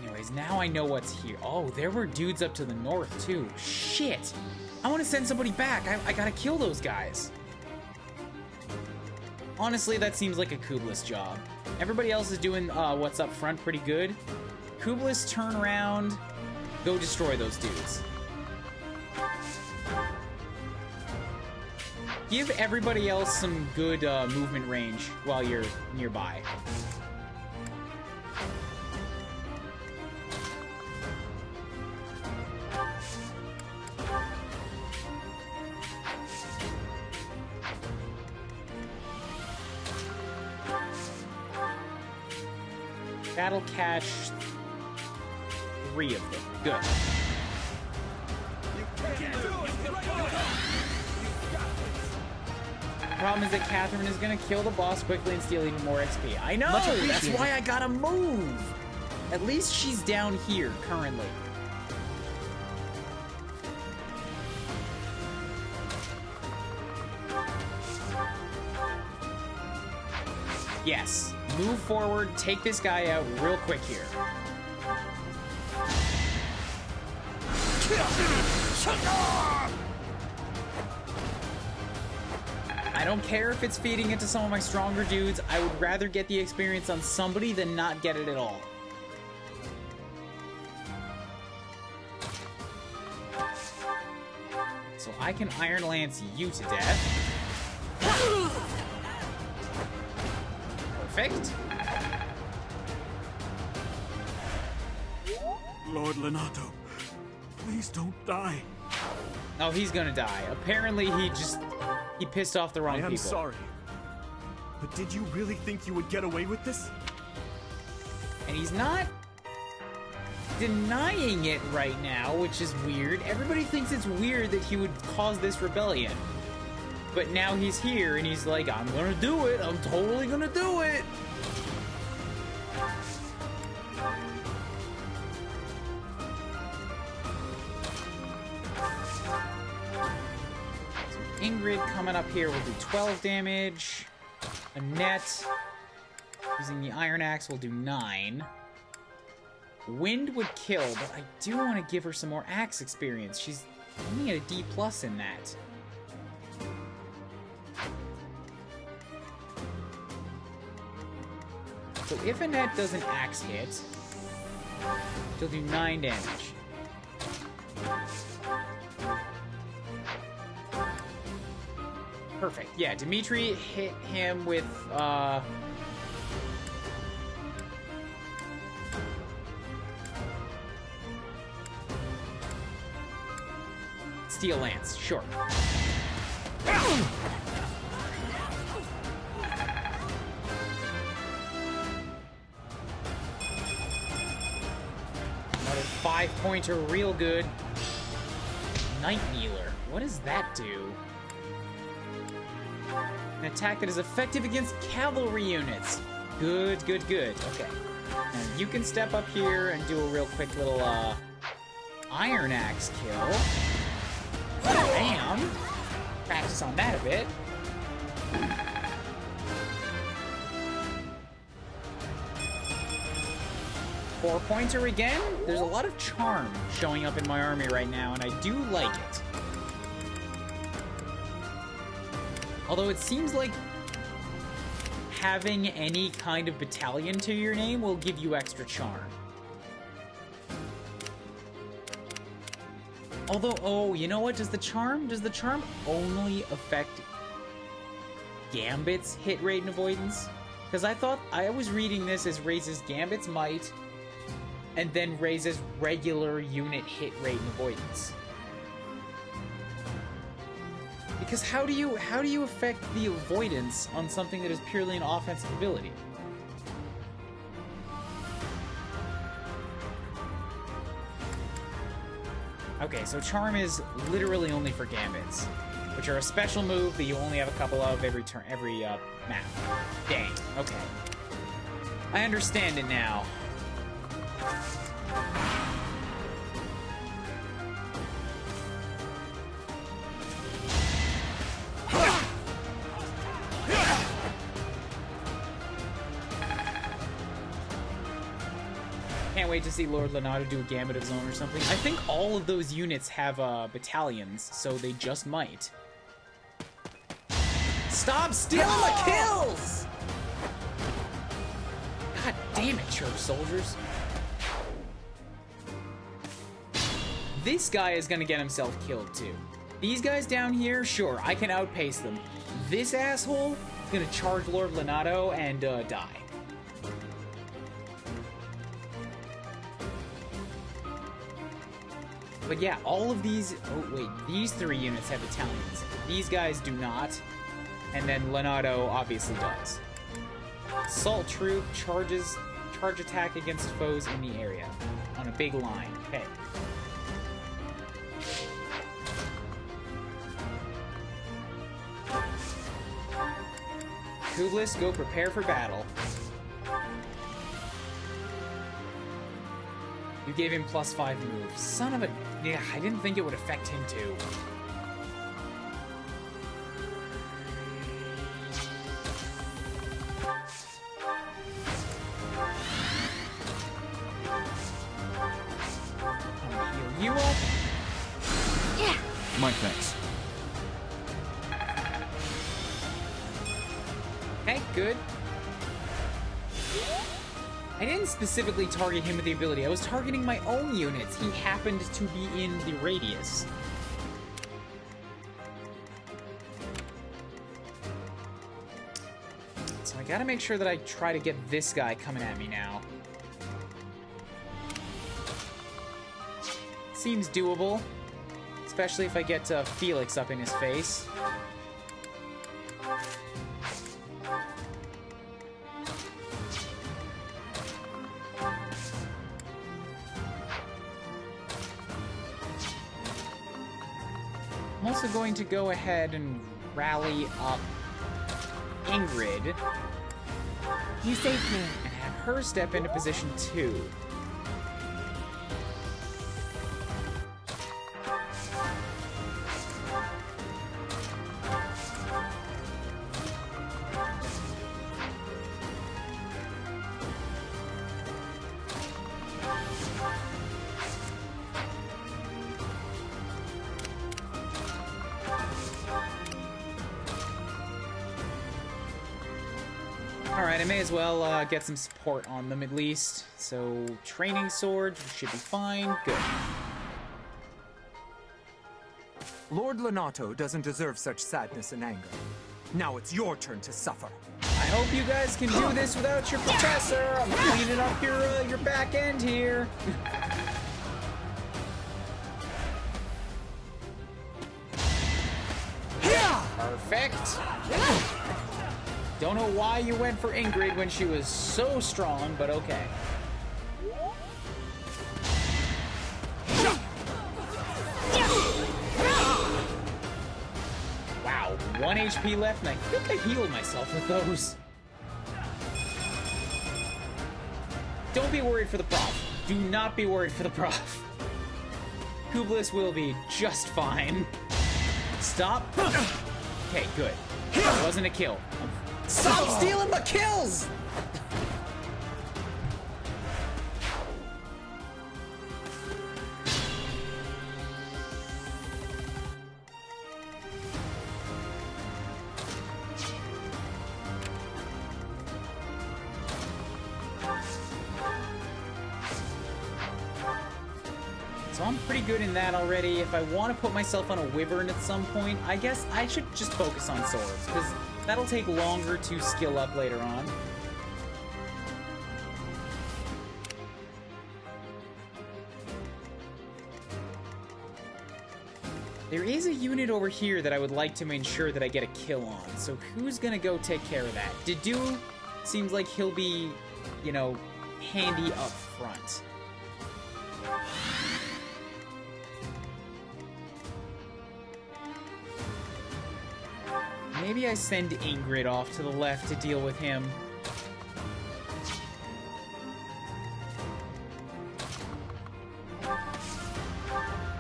Anyways, now I know what's here. Oh, there were dudes up to the north too. Shit! I want to send somebody back. I gotta kill those guys. Honestly, that seems like a Kublis job. Everybody else is doing what's up front pretty good. Kublis, turn around, go destroy those dudes. Give everybody else some good movement range while you're nearby. That'll catch 3 of them. Good. Problem is that Catherine is gonna kill the boss quickly and steal even more XP. I know! That's why I gotta move! At least she's down here, currently. Yes. Move forward, take this guy out real quick here. I don't care if it's feeding into some of my stronger dudes. I would rather get the experience on somebody than not get it at all. So I can Iron Lance you to death. Perfect. Lord Lonato, please don't die. Oh, he's gonna die. Apparently he pissed off the wrong people. I am sorry. But did you really think you would get away with this? And he's not denying it right now, which is weird. Everybody thinks it's weird that he would cause this rebellion. But now he's here and he's like, I'm gonna do it. I'm totally gonna do it. So Ingrid coming up here will do 12 damage. Annette, using the Iron Axe, will do 9. Wind would kill, but I do want to give her some more axe experience. She's only at a D+ in that. So if Annette does an axe hit, she'll do 9 damage. Perfect. Yeah, Dimitri hit him with, Steel Lance, sure. Another 5-pointer, real good. Night Kneeler. What does that do? An attack that is effective against cavalry units. Good, good, good. Okay. And you can step up here and do a real quick little, Iron Axe kill. Bam! Practice on that a bit. Four-pointer again. There's a lot of charm showing up in my army right now, and I do like it. Although it seems like having any kind of battalion to your name will give you extra charm. Although, oh, you know what? Does the charm only affect Gambit's hit rate and avoidance? Because I was reading this as raises Gambit's might and then raises regular unit hit rate and avoidance. Because how do you affect the avoidance on something that is purely an offensive ability? Okay, so Charm is literally only for Gambits, which are a special move that you only have a couple of every turn, every map. Dang. Okay. I understand it now. Can't wait to see Lord Leonardo do a Gambit of his own or something. I think all of those units have battalions, so they just might. Stop stealing my kills! God damn it, church soldiers. This guy is gonna get himself killed too. These guys down here, sure, I can outpace them. This asshole is gonna charge Lord Leonardo and die. But yeah, all of these... Oh, wait. These three units have battalions. These guys do not. And then Leonardo obviously does. Assault troop charge attack against foes in the area. On a big line. Okay. Kublis, go prepare for battle. You gave him +5 moves. Son of a... Yeah, I didn't think it would affect him too. I'm gonna heal you up. Yeah. My thanks. Okay, good. I didn't specifically target him with the ability. I was targeting my own units. He happened to be in the radius. So I gotta make sure that I try to get this guy coming at me now. Seems doable. Especially if I get Felix up in his face. I'm also going to go ahead and rally up Ingrid. You saved me. And have her step into position 2. Alright, I may as well get some support on them at least. So, training sword should be fine. Good. Lord Leonardo doesn't deserve such sadness and anger. Now it's your turn to suffer. I hope you guys can do this without your professor. I'm cleaning up your back end here. Perfect. Don't know why you went for Ingrid when she was so strong, but okay. Wow, 1 HP left, and I think I healed myself with those. be worried for the prof. Do not be worried for the prof. Kublis will be just fine. Stop. Okay, good. That wasn't a kill. Stop stealing my kills! So I'm pretty good in that already. If I want to put myself on a wyvern at some point, I guess I should just focus on swords, because that'll take longer to skill up later on. There is a unit over here that I would like to ensure that I get a kill on, so who's gonna go take care of that? Dedu seems like he'll be, you know, handy up front. Maybe I send Ingrid off to the left to deal with him.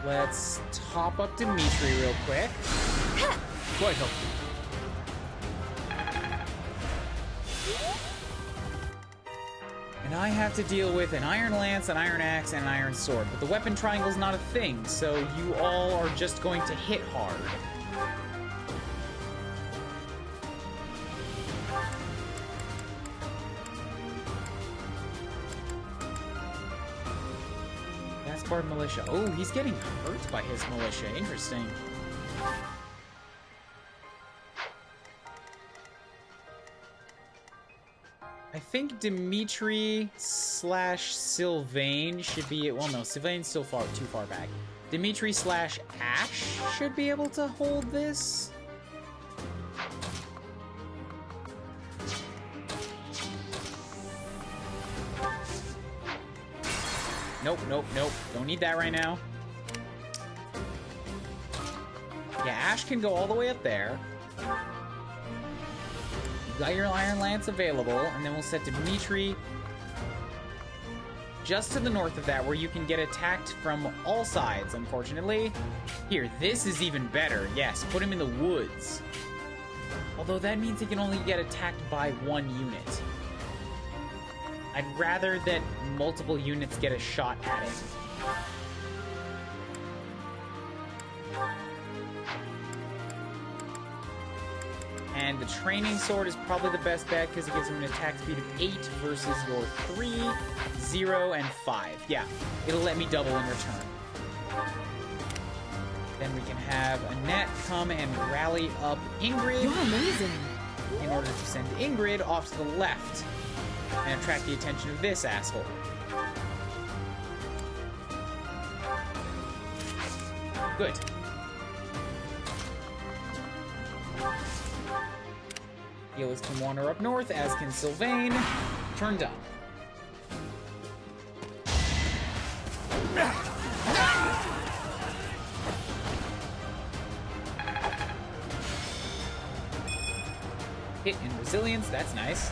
Let's top up Dimitri real quick. Quite helpful. And I have to deal with an Iron Lance, an Iron Axe, and an Iron Sword. But the weapon triangle's not a thing, so you all are just going to hit hard. Gaspard Militia. Oh, he's getting hurt by his militia. Interesting. I think Dimitri / Sylvain should be... Well, no, Sylvain's still too far back. Dimitri / Ash should be able to hold this. Nope, nope, nope. Don't need that right now. Yeah, Ash can go all the way up there. You got your Iron Lance available, and then we'll set Dimitri just to the north of that, where you can get attacked from all sides, unfortunately. Here, this is even better. Yes, put him in the woods. Although that means he can only get attacked by one unit. I'd rather that multiple units get a shot at it. And the training sword is probably the best bet because it gives him an attack speed of 8 versus your 3, 0, and 5. Yeah, it'll let me double in return. Then we can have Annette come and rally up Ingrid. You're amazing. In order to send Ingrid off to the left and attract the attention of this asshole. Good. Healers can wander up north, as can Sylvain. Turn done. Hit and resilience, that's nice.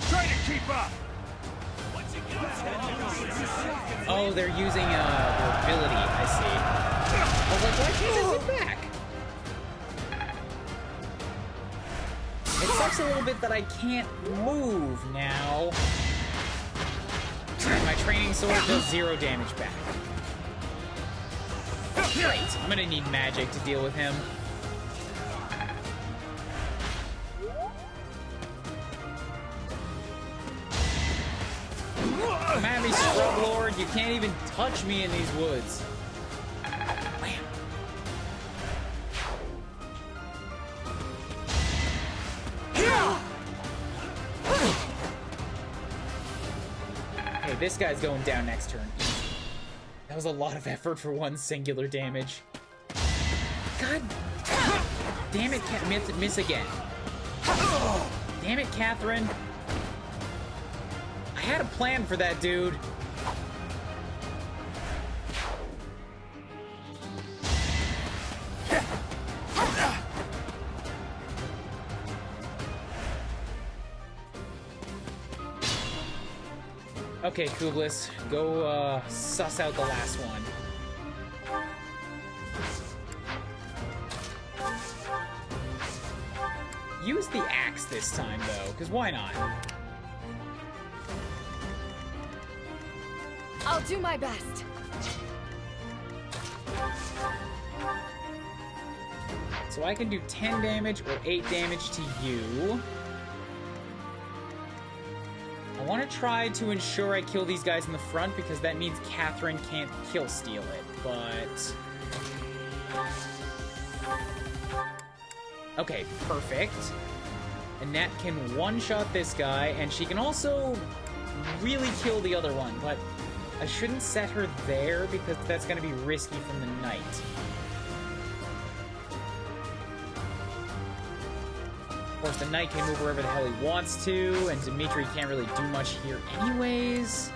Try to keep up. Oh, they're using their ability, I see. I was like, why can't I hit back? It sucks a little bit that I can't move now. And my training sword does 0 damage back. Great, I'm gonna need magic to deal with him. Come at me, Scrub Lord. You can't even touch me in these woods. Wham. Okay, this guy's going down next turn. That was a lot of effort for one singular damage. God damn it, miss again. Damn it, Catherine. I had a plan for that dude. Okay, Kublis, go suss out the last one. Use the axe this time, though, because why not? I'll do my best. So I can do 10 damage or 8 damage to you. I want to try to ensure I kill these guys in the front because that means Catherine can't kill-steal it, but... Okay, perfect. Annette can one-shot this guy, and she can also really kill the other one, but I shouldn't set her there because that's going to be risky from the knight. Of course, the knight can move wherever the hell he wants to, and Dimitri can't really do much here anyways.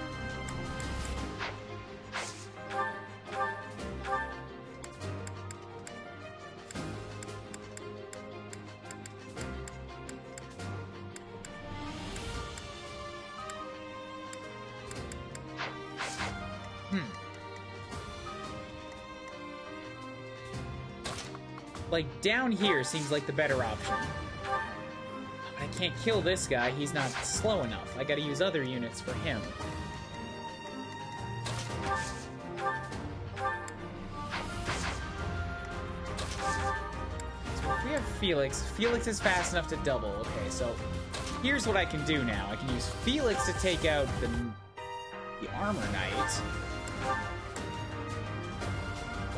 Like, down here seems like the better option. I can't kill this guy, he's not slow enough. I gotta use other units for him. So if we have Felix, Felix is fast enough to double. Okay, so here's what I can do now. I can use Felix to take out the armor knight.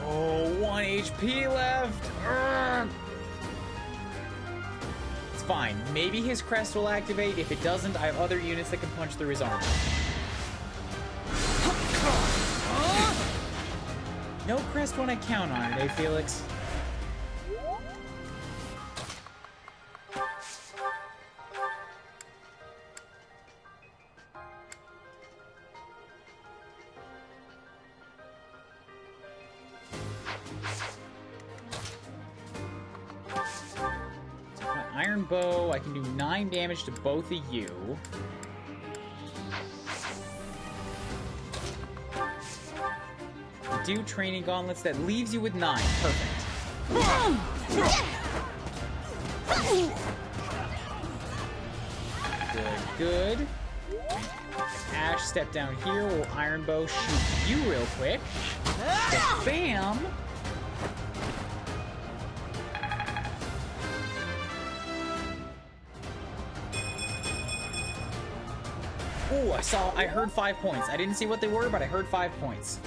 Oh, 1 HP left! Urgh. It's fine. Maybe his crest will activate. If it doesn't, I have other units that can punch through his armor. No crest when I count on it, eh, Felix? Iron bow, I can do 9 damage to both of you. Do training gauntlets, that leaves you with 9. Perfect. Good, good. Ash, step down here. We'll iron bow shoot you real quick. Bam! Ooh, I heard 5 points. I didn't see what they were, but I heard 5 points.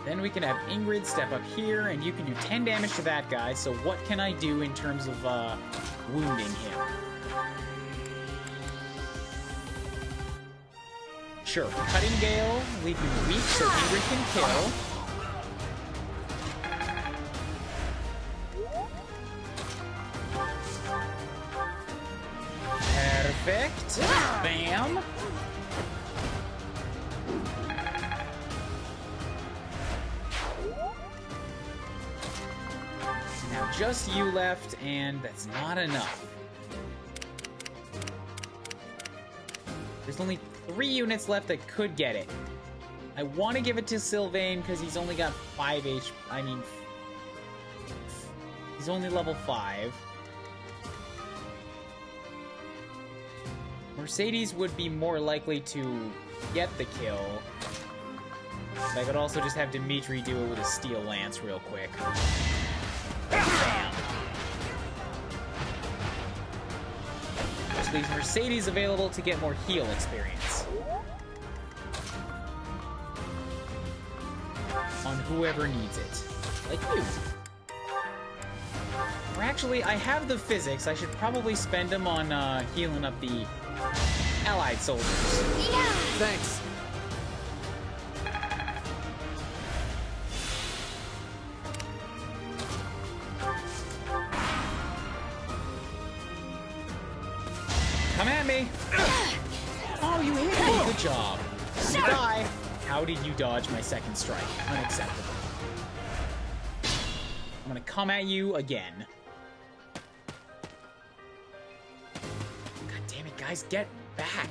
Then we can have Ingrid step up here, and you can do 10 damage to that guy, so what can I do in terms of, wounding him? Sure, Cutting Gale, leave him weak so Ingrid can kill. Perfect. Bam. Now just you left, and that's not enough. There's only 3 units left that could get it. I want to give it to Sylvain because he's only got 5 HP. I mean, he's only level 5. Mercedes would be more likely to get the kill. But I could also just have Dimitri do it with a steel lance real quick. Bam. Which leaves Mercedes available to get more heal experience. On whoever needs it. Like you. Or actually, I have the physics. I should probably spend them on healing up the allied soldiers. Yeah. Thanks. Come at me! Oh, you hit me! Good job. You die. How did you dodge my second strike? Unacceptable. I'm gonna come at you again. God damn it, guys. Guys, get back.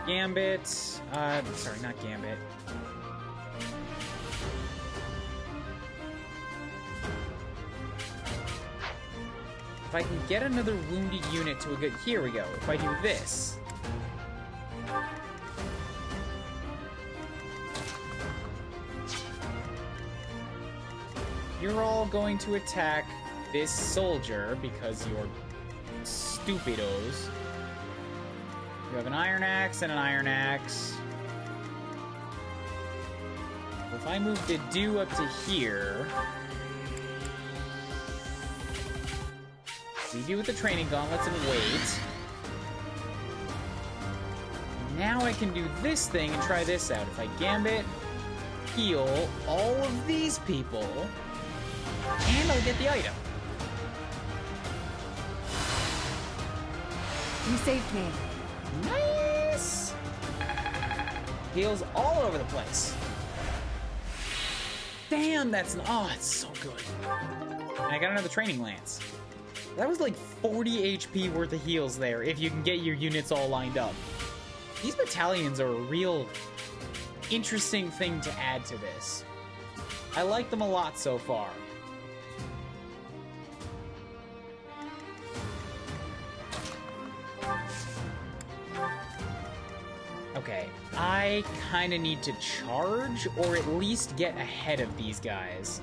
Gambit. Sorry, not Gambit. If I can get another wounded unit to a good... Here we go. If I do this... You're all going to attack this soldier because you're stupidos. You have an iron axe and an iron axe. If I move the dew up to here... Leave you with the training gauntlets and wait. Now I can do this thing and try this out. If I gambit, heal all of these people, and I'll get the item. You saved me. Nice! Heals all over the place. Damn, that's... Oh, it's so good. And I got another training lance. That was like 40 HP worth of heals there, if you can get your units all lined up. These battalions are a real interesting thing to add to this. I like them a lot so far. Okay, I kind of need to charge, or at least get ahead of these guys.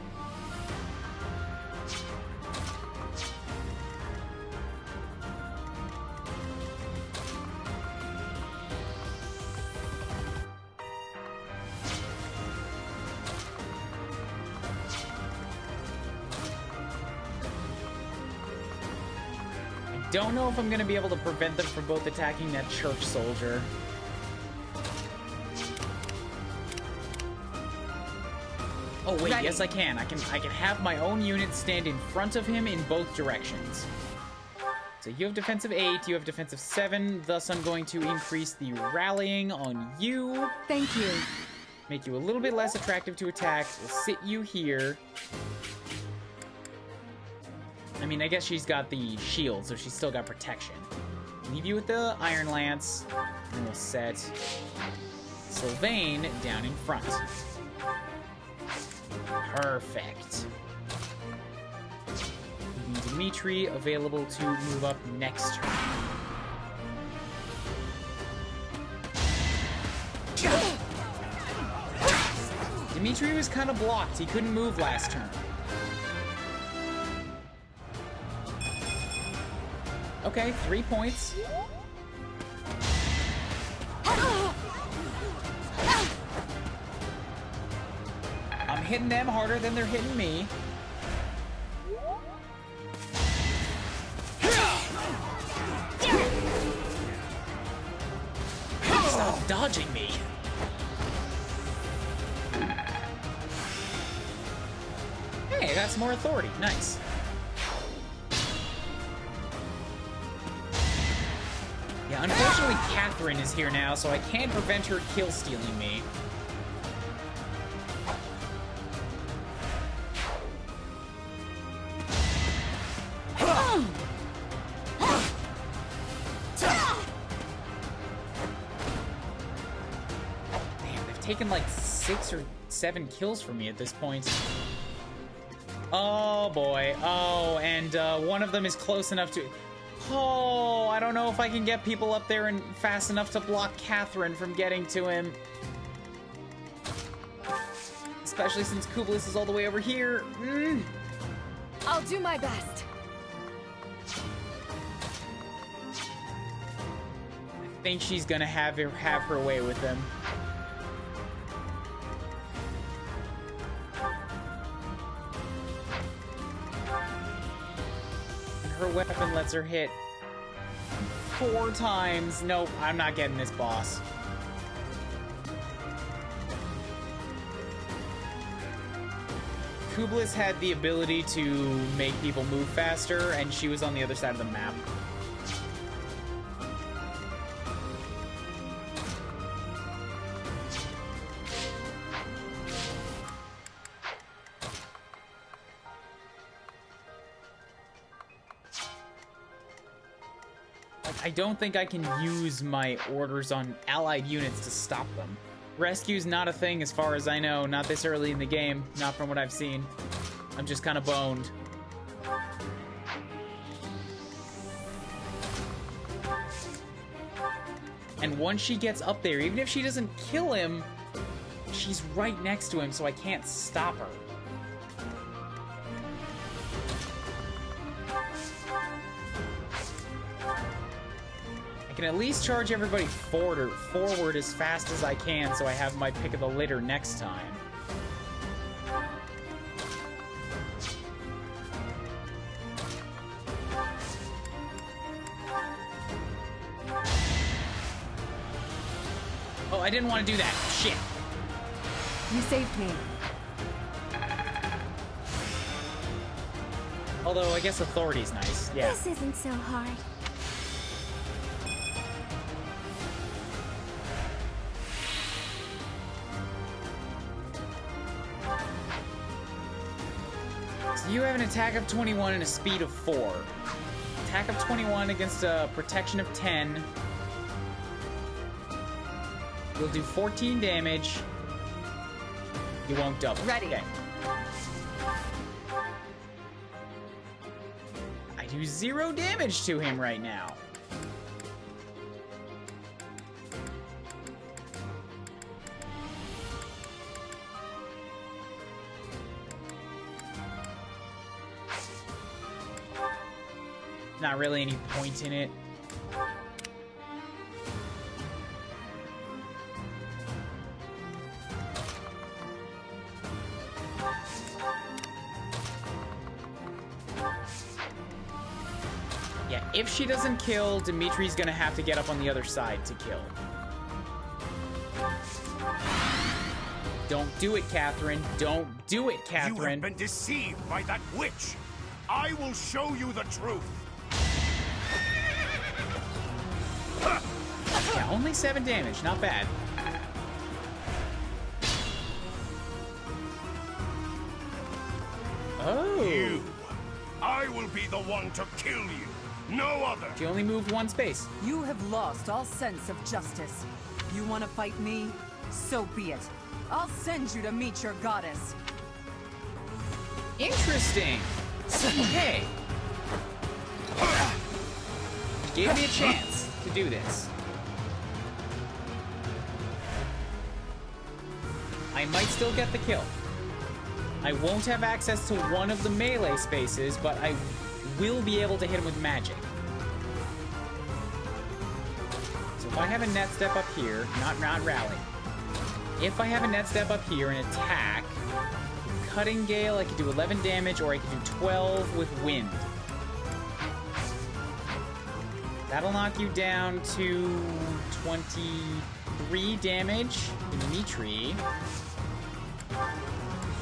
Don't know if I'm gonna be able to prevent them from both attacking that church soldier. Oh wait, Ready. yes I can. I can have my own unit stand in front of him in both directions. So you have defensive 8, you have defensive 7, thus I'm going to increase the rallying on you. Thank you. Make you a little bit less attractive to attack. We'll sit you here. I mean, I guess she's got the shield, so she's still got protection. Leave you with the Iron Lance, and we'll set Sylvain down in front. Perfect. Leaving Dimitri available to move up next turn. Dimitri was kind of blocked. He couldn't move last turn. Okay, 3 points. I'm hitting them harder than they're hitting me. Stop dodging me. Hey, I got some more authority. Nice. Yeah, unfortunately, Catherine is here now, so I can't prevent her kill-stealing me. Damn, they've taken like 6 or 7 kills from me at this point. Oh, boy. Oh, and one of them is close enough to... Oh, I don't know if I can get people up there and fast enough to block Catherine from getting to him. Especially since Kublis is all the way over here. I'll do my best. I think she's gonna have her way with him. Her weapon lets her hit 4 times. Nope, I'm not getting this boss. Kublis had the ability to make people move faster, and she was on the other side of the map. I don't think I can use my orders on allied units to stop them. Rescue's not a thing as far as I know, not this early in the game, not from what I've seen. I'm just kind of boned. And once she gets up there, even if she doesn't kill him, she's right next to him, so I can't stop her. I can at least charge everybody forward as fast as I can so I have my pick of the litter next time. Oh, I didn't want to do that. Shit. You saved me. Although, I guess authority's nice. Yeah. This isn't so hard. So you have an attack of 21 and a speed of 4. Attack of 21 against a protection of 10. You'll do 14 damage. You won't double. Ready. Okay. I do 0 damage to him right now. Not really any point in it. Yeah, if she doesn't kill, Dimitri's gonna have to get up on the other side to kill. Don't do it, Catherine. Don't do it, Catherine. You have been deceived by that witch. I will show you the truth. Yeah, only 7 damage. Not bad. Oh. You. I will be the one to kill you. No other. She only moved 1 space. You have lost all sense of justice. You want to fight me? So be it. I'll send you to meet your goddess. Interesting. Okay. Gave me a chance to do this. I might still get the kill. I won't have access to one of the melee spaces, but I will be able to hit him with magic. So if I have a net step up here, not rally. If I have a net step up here and attack, Cutting Gale, I could do 11 damage, or I could do 12 with Wind. That'll knock you down to 23 damage. Dimitri.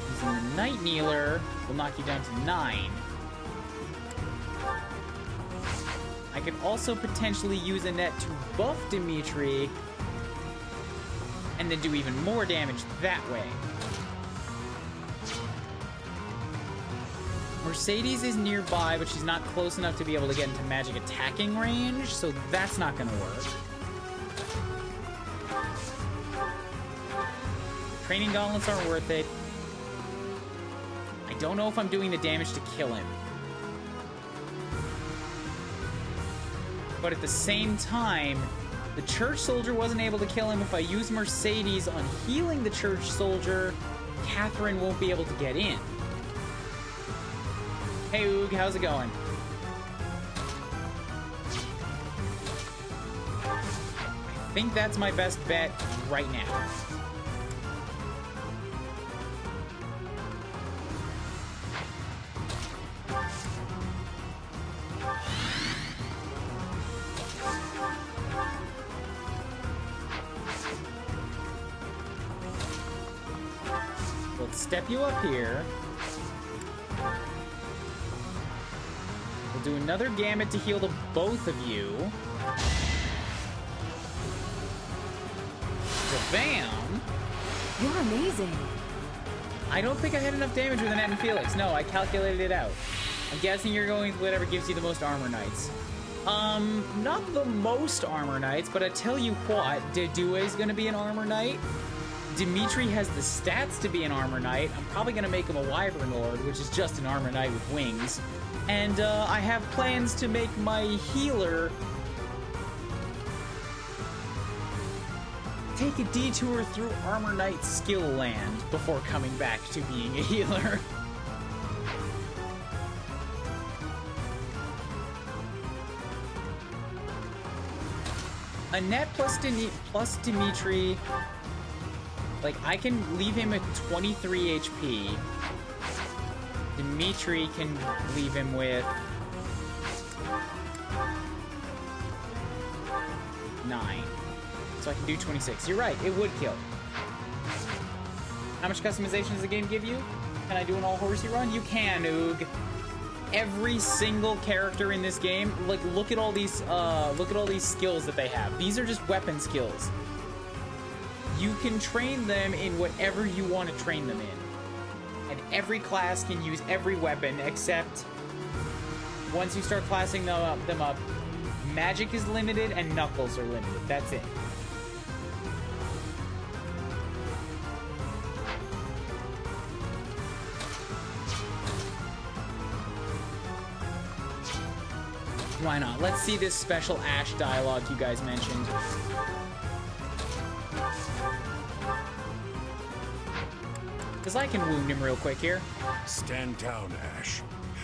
Using the Night Kneeler will knock you down to 9. I could also potentially use a net to buff Dimitri and then do even more damage that way. Mercedes is nearby, but she's not close enough to be able to get into magic attacking range, so that's not gonna work. Training gauntlets aren't worth it. I don't know if I'm doing the damage to kill him. But at the same time, the church soldier wasn't able to kill him. If I use Mercedes on healing the church soldier, Catherine won't be able to get in. Hey, Oog, how's it going? I think that's my best bet right now. Let's step you up here. We'll do another gamut to heal the both of you. Bam! You're amazing. I don't think I had enough damage with Annette and Felix. No, I calculated it out. I'm guessing you're going with whatever gives you the most armor knights. Not the most armor knights, but I tell you what, Dedue is gonna be an armor knight. Dimitri has the stats to be an armor knight. I'm probably gonna make him a wyvern lord, which is just an armor knight with wings. And I have plans to make my healer take a detour through Armor Knight skill land before coming back to being a healer. Annette plus Dimitri, like, I can leave him at 23 HP. Dimitri can leave him with 9. So I can do 26. You're right, it would kill. How much customization does the game give you? Can I do an all horsey run? You can, Oog. Every single character in this game, like, look at all these skills that they have. These are just weapon skills. You can train them in whatever you want to train them in. And every class can use every weapon, except once you start classing them up, magic is limited and knuckles are limited. That's it. Why not? Let's see this special Ash dialogue you guys mentioned. Because I can wound him real quick here. Stand down, Ash.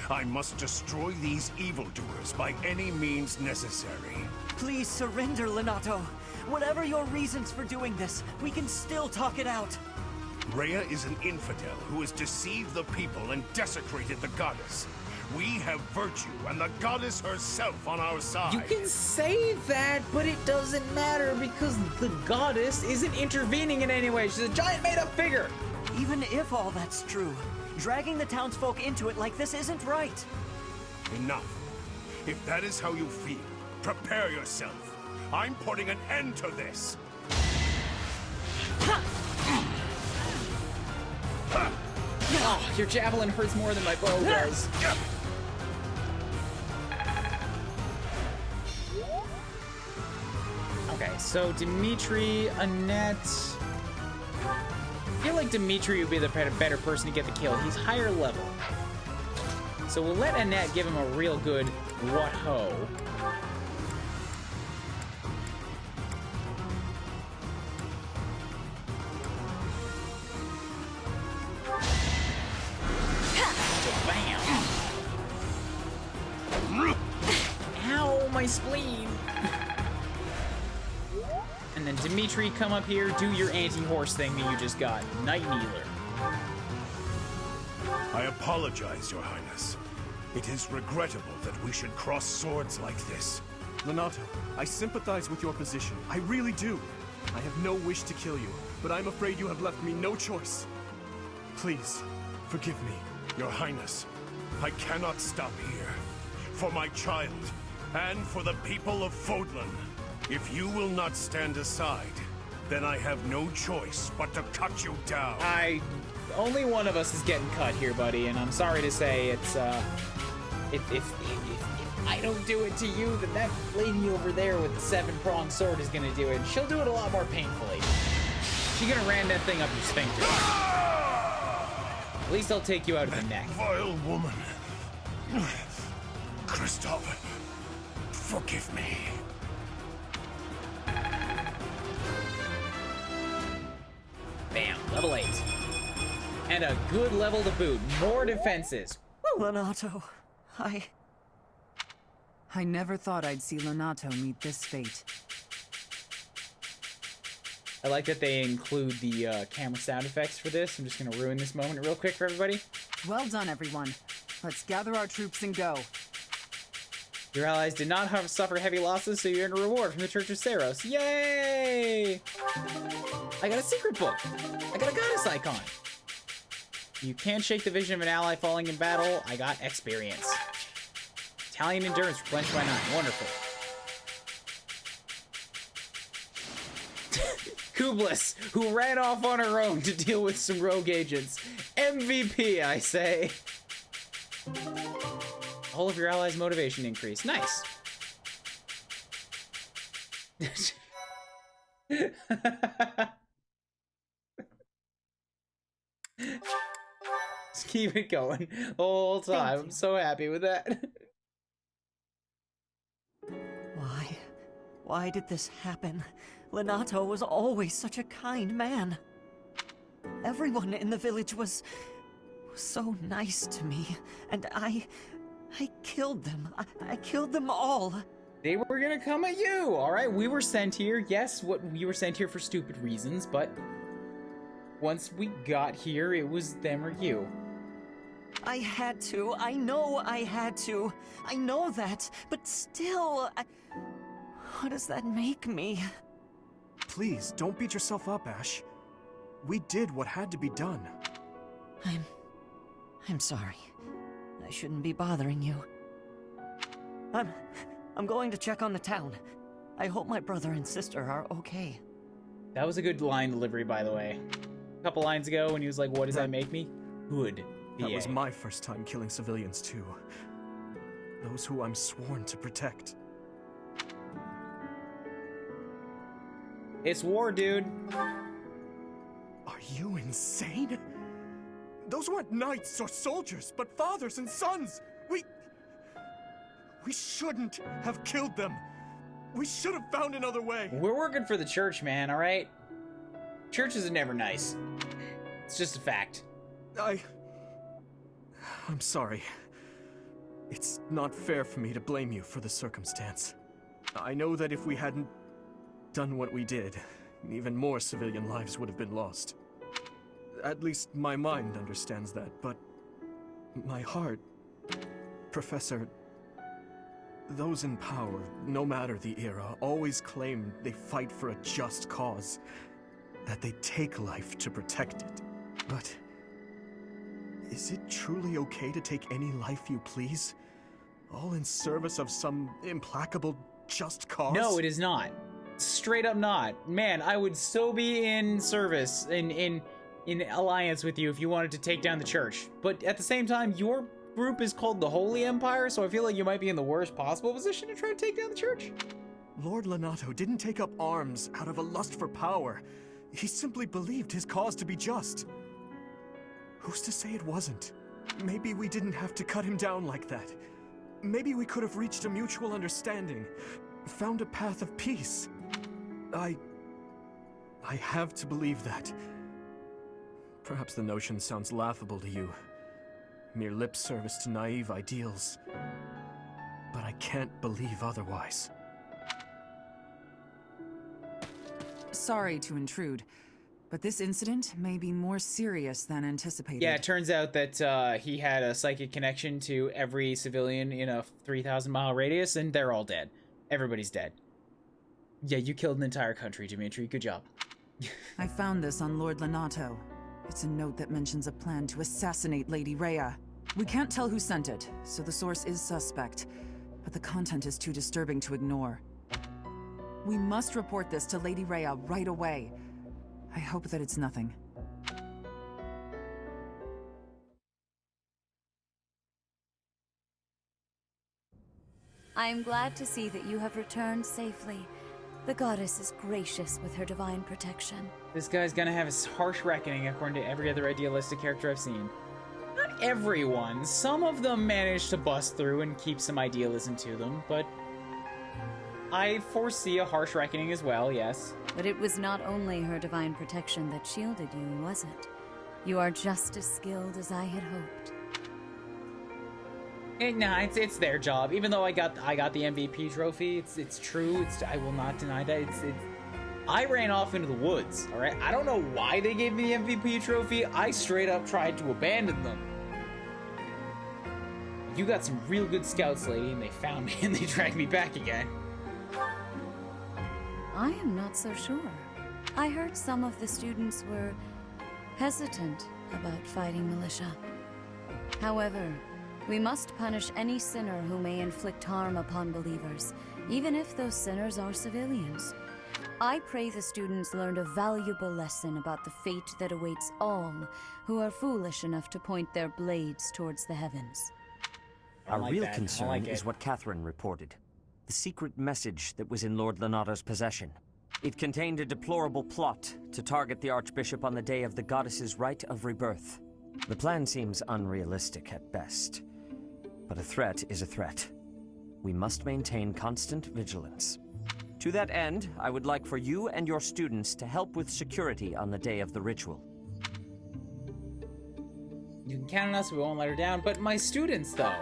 I must destroy these evildoers by any means necessary. Please surrender, Lenato. Whatever your reasons for doing this, we can still talk it out. Rhea is an infidel who has deceived the people and desecrated the goddess. We have virtue and the goddess herself on our side. You can say that, but it doesn't matter because the goddess isn't intervening in any way. She's a giant made-up figure. Even if all that's true, dragging the townsfolk into it like this isn't right. Enough. If that is how you feel, prepare yourself. I'm putting an end to this. Oh, your javelin hurts more than my bow does. Okay, so Dimitri, Annette. I feel like Dimitri would be the better person to get the kill. He's higher level. So we'll let Annette give him a real good what-ho. Ow, my spleen! And then Dimitri, come up here, do your anti-horse thing that you just got. Night Kneeler. I apologize, Your Highness. It is regrettable that we should cross swords like this. Lenato, I sympathize with your position. I really do. I have no wish to kill you, but I'm afraid you have left me no choice. Please, forgive me. Your Highness, I cannot stop here. For my child, and for the people of Fodlan. If you will not stand aside, then I have no choice but to cut you down. Only one of us is getting cut here, buddy, and I'm sorry to say it's, if I don't do it to you, then that lady over there with the 7-pronged sword is gonna do it, and she'll do it a lot more painfully. She's gonna ram that thing up your sphincter. At least I'll take you out of the neck. Vile woman. Kristoff, forgive me. Bam, level 8. And a good level to boot. More defenses. Lenato, I never thought I'd see Lenato meet this fate. I like that they include the camera sound effects for this. I'm just gonna ruin this moment real quick for everybody. Well done, everyone. Let's gather our troops and go. Your allies did not suffer heavy losses, so you earn a reward from the Church of Saros. Yay! I got a secret book. I got a goddess icon. You can't shake the vision of an ally falling in battle. I got experience. Italian endurance replenished by 9. Wonderful. Kublis, who ran off on her own to deal with some rogue agents. MVP, I say. All of your allies' motivation increase. Nice. Just keep it going the whole time. I'm so happy with that. Why did this happen? Lenato was always such a kind man. Everyone in the village was so nice to me, and I killed them. I killed them all. They were gonna come at you, alright? We were sent here. Yes, we were sent here for stupid reasons, but once we got here, it was them or you. I had to. I know I had to. I know that. But still, what does that make me? Please, don't beat yourself up, Ash. We did what had to be done. I'm sorry. I shouldn't be bothering you. I'm going to check on the town. I hope my brother and sister are okay. That was a good line delivery, by the way. A couple lines ago when he was like, what does that make me? Good. That was my first time killing civilians, too. Those who I'm sworn to protect. It's war, dude. Are you insane? Those weren't knights or soldiers, but fathers and sons! We shouldn't have killed them! We should have found another way! We're working for the church, man, alright? Churches are never nice. It's just a fact. I'm sorry. It's not fair for me to blame you for the circumstance. I know that if we hadn't done what we did, even more civilian lives would have been lost. At least my mind understands that, but my heart... Professor, those in power, no matter the era, always claim they fight for a just cause, that they take life to protect it. But is it truly okay to take any life you please? All in service of some implacable just cause? No, it is not. Straight up not. Man, I would so be in service, in alliance with you if you wanted to take down the church. But at the same time, your group is called the Holy Empire, so I feel like you might be in the worst possible position to try to take down the church. Lord Lenato didn't take up arms out of a lust for power. He simply believed his cause to be just. Who's to say it wasn't? Maybe we didn't have to cut him down like that. Maybe we could have reached a mutual understanding, found a path of peace. I have to believe that. Perhaps the notion sounds laughable to you. Mere lip service to naive ideals. But I can't believe otherwise. Sorry to intrude, but this incident may be more serious than anticipated. Yeah, it turns out that he had a psychic connection to every civilian in a 3,000-mile radius, and they're all dead. Everybody's dead. Yeah, you killed an entire country, Dimitri. Good job. I found this on Lord Lenato. It's a note that mentions a plan to assassinate Lady Rhea. We can't tell who sent it, so the source is suspect, but the content is too disturbing to ignore. We must report this to Lady Rhea right away. I hope that it's nothing. I am glad to see that you have returned safely. The goddess is gracious with her divine protection. This guy's gonna have a harsh reckoning according to every other idealistic character I've seen. Not everyone. Some of them manage to bust through and keep some idealism to them, but I foresee a harsh reckoning as well, yes. But it was not only her divine protection that shielded you, was it? You are just as skilled as I had hoped. Nah, it's their job. Even though I got the MVP trophy, it's true. I will not deny that. I ran off into the woods. All right, I don't know why they gave me the MVP trophy. I straight up tried to abandon them. You got some real good scouts, lady, and they found me and they dragged me back again. I am not so sure. I heard some of the students were hesitant about fighting militia. However, we must punish any sinner who may inflict harm upon believers, even if those sinners are civilians. I pray the students learned a valuable lesson about the fate that awaits all who are foolish enough to point their blades towards the heavens. Our real concern is what Catherine reported. the secret message that was in Lord Lonato's possession. It contained a deplorable plot to target the Archbishop on the day of the goddess's rite of rebirth. The plan seems unrealistic at best, but a threat is a threat. We must maintain constant vigilance. To that end, I would like for you and your students to help with security on the day of the ritual. You can count on us, we won't let her down, but my students, though.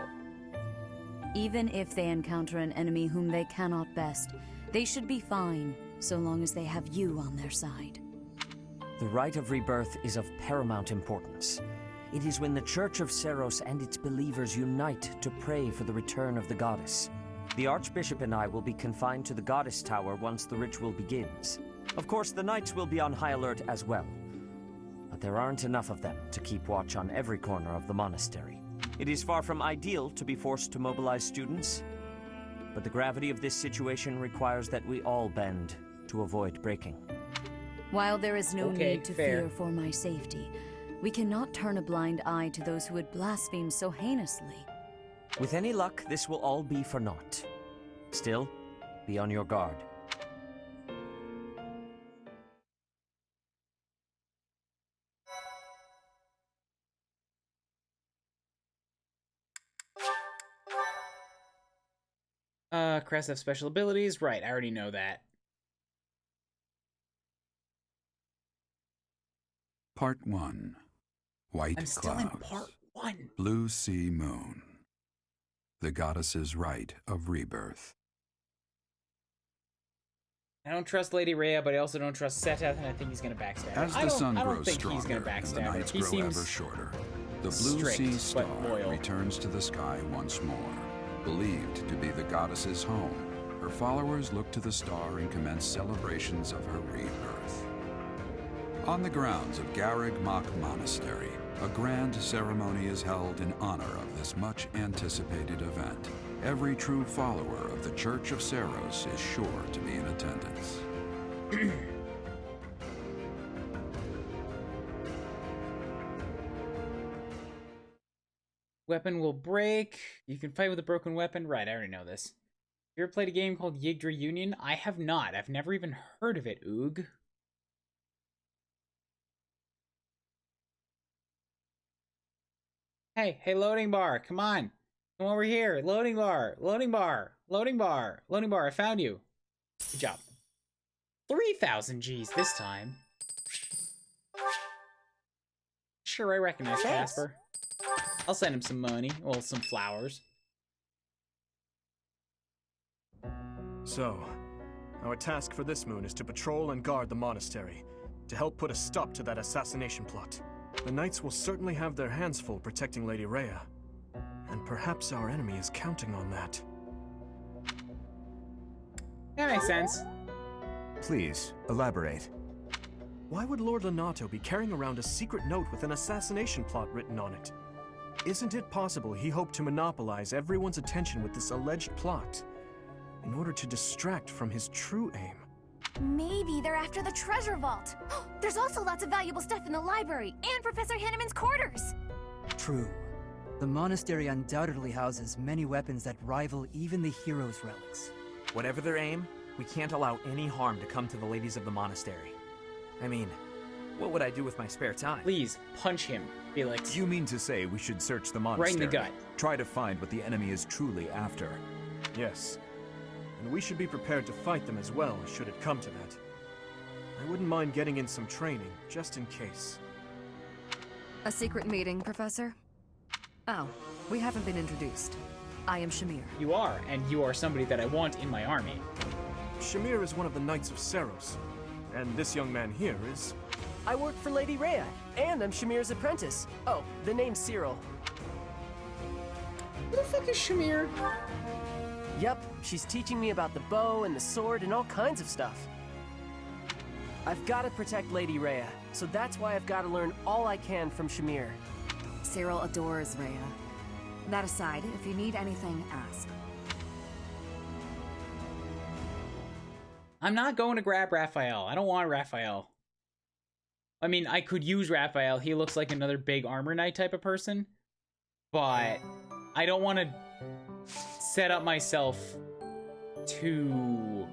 Even if they encounter an enemy whom they cannot best, they should be fine, so long as they have you on their side. The rite of rebirth is of paramount importance. It is when the Church of Seiros and its believers unite to pray for the return of the goddess. The Archbishop and I will be confined to the Goddess Tower once the ritual begins. Of course, the Knights will be on high alert as well. But there aren't enough of them to keep watch on every corner of the monastery. It is far from ideal to be forced to mobilize students, but the gravity of this situation requires that we all bend to avoid breaking. While there is no need to fair. fear for my safety, we cannot turn a blind eye to those who would blaspheme so heinously. With any luck, this will all be for naught. Still, be on your guard. Crest have special abilities. Right, I already know that. Part 1. White I'm still Clouds. in part 1. Blue Sea Moon. The goddess's rite of rebirth. I don't trust Lady Rhea, but I also don't trust Seteth, and I think he's gonna backstab her. As the sun I don't grows think he's gonna stronger and the backstab her. nights He grow seems ever shorter, the Blue strict, Sea but Star loyal. returns to the sky once more. Believed to be the goddess's home, her followers look to the star and commence celebrations of her rebirth. On the grounds of Garreg Mach Monastery, a grand ceremony is held in honor of this much-anticipated event. Every true follower of the Church of Seiros is sure to be in attendance. Weapon will break. You can fight with a broken weapon. Right, I already know this. You ever played a game called Yggdra Union? I have not. I've never even heard of it, Oog. Hey, loading bar, come on. Come over here. Loading bar, loading bar, loading bar, loading bar, I found you. Good job. 3,000 Gs this time. Sure, I recognize Casper. I'll send him some money. Well, some flowers. So, our task for this moon is to patrol and guard the monastery, to help put a stop to that assassination plot. The Knights will certainly have their hands full protecting Lady Rhea, and perhaps our enemy is counting on that. That makes sense. Please, elaborate. Why would Lord Lonato be carrying around a secret note with an assassination plot written on it? Isn't it possible he hoped to monopolize everyone's attention with this alleged plot in order to distract from his true aim? Maybe they're after the treasure vault. There's also lots of valuable stuff in the library and Professor Hanneman's quarters. True. The monastery undoubtedly houses many weapons that rival even the hero's relics. Whatever their aim, we can't allow any harm to come to the ladies of the monastery. I mean, what would I do with my spare time? Please, punch him, Felix. You mean to say we should search the monastery? Right in the gut. Try to find what the enemy is truly after. Yes. And we should be prepared to fight them as well, should it come to that. I wouldn't mind getting in some training, just in case. A secret meeting, Professor? Oh, we haven't been introduced. I am Shamir. You are, and you are somebody that I want in my army. Shamir is one of the Knights of Seiros, and this young man here is... I work for Lady Rhea, and I'm Shamir's apprentice. Oh, the name's Cyril. Who the fuck is Shamir? Yep, she's teaching me about the bow and the sword and all kinds of stuff. I've got to protect Lady Rhea, so that's why I've got to learn all I can from Shamir. Cyril adores Rhea. That aside, if you need anything, ask. I'm not going to grab Raphael. I don't want Raphael. I mean, I could use Raphael. He looks like another big armor knight type of person. But I don't want to set up myself to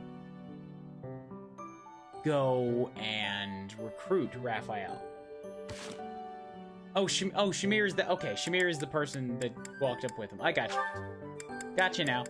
go and recruit Raphael. Oh, Shamir is the... Okay, Shamir is the person that walked up with him. I got you. Got you now.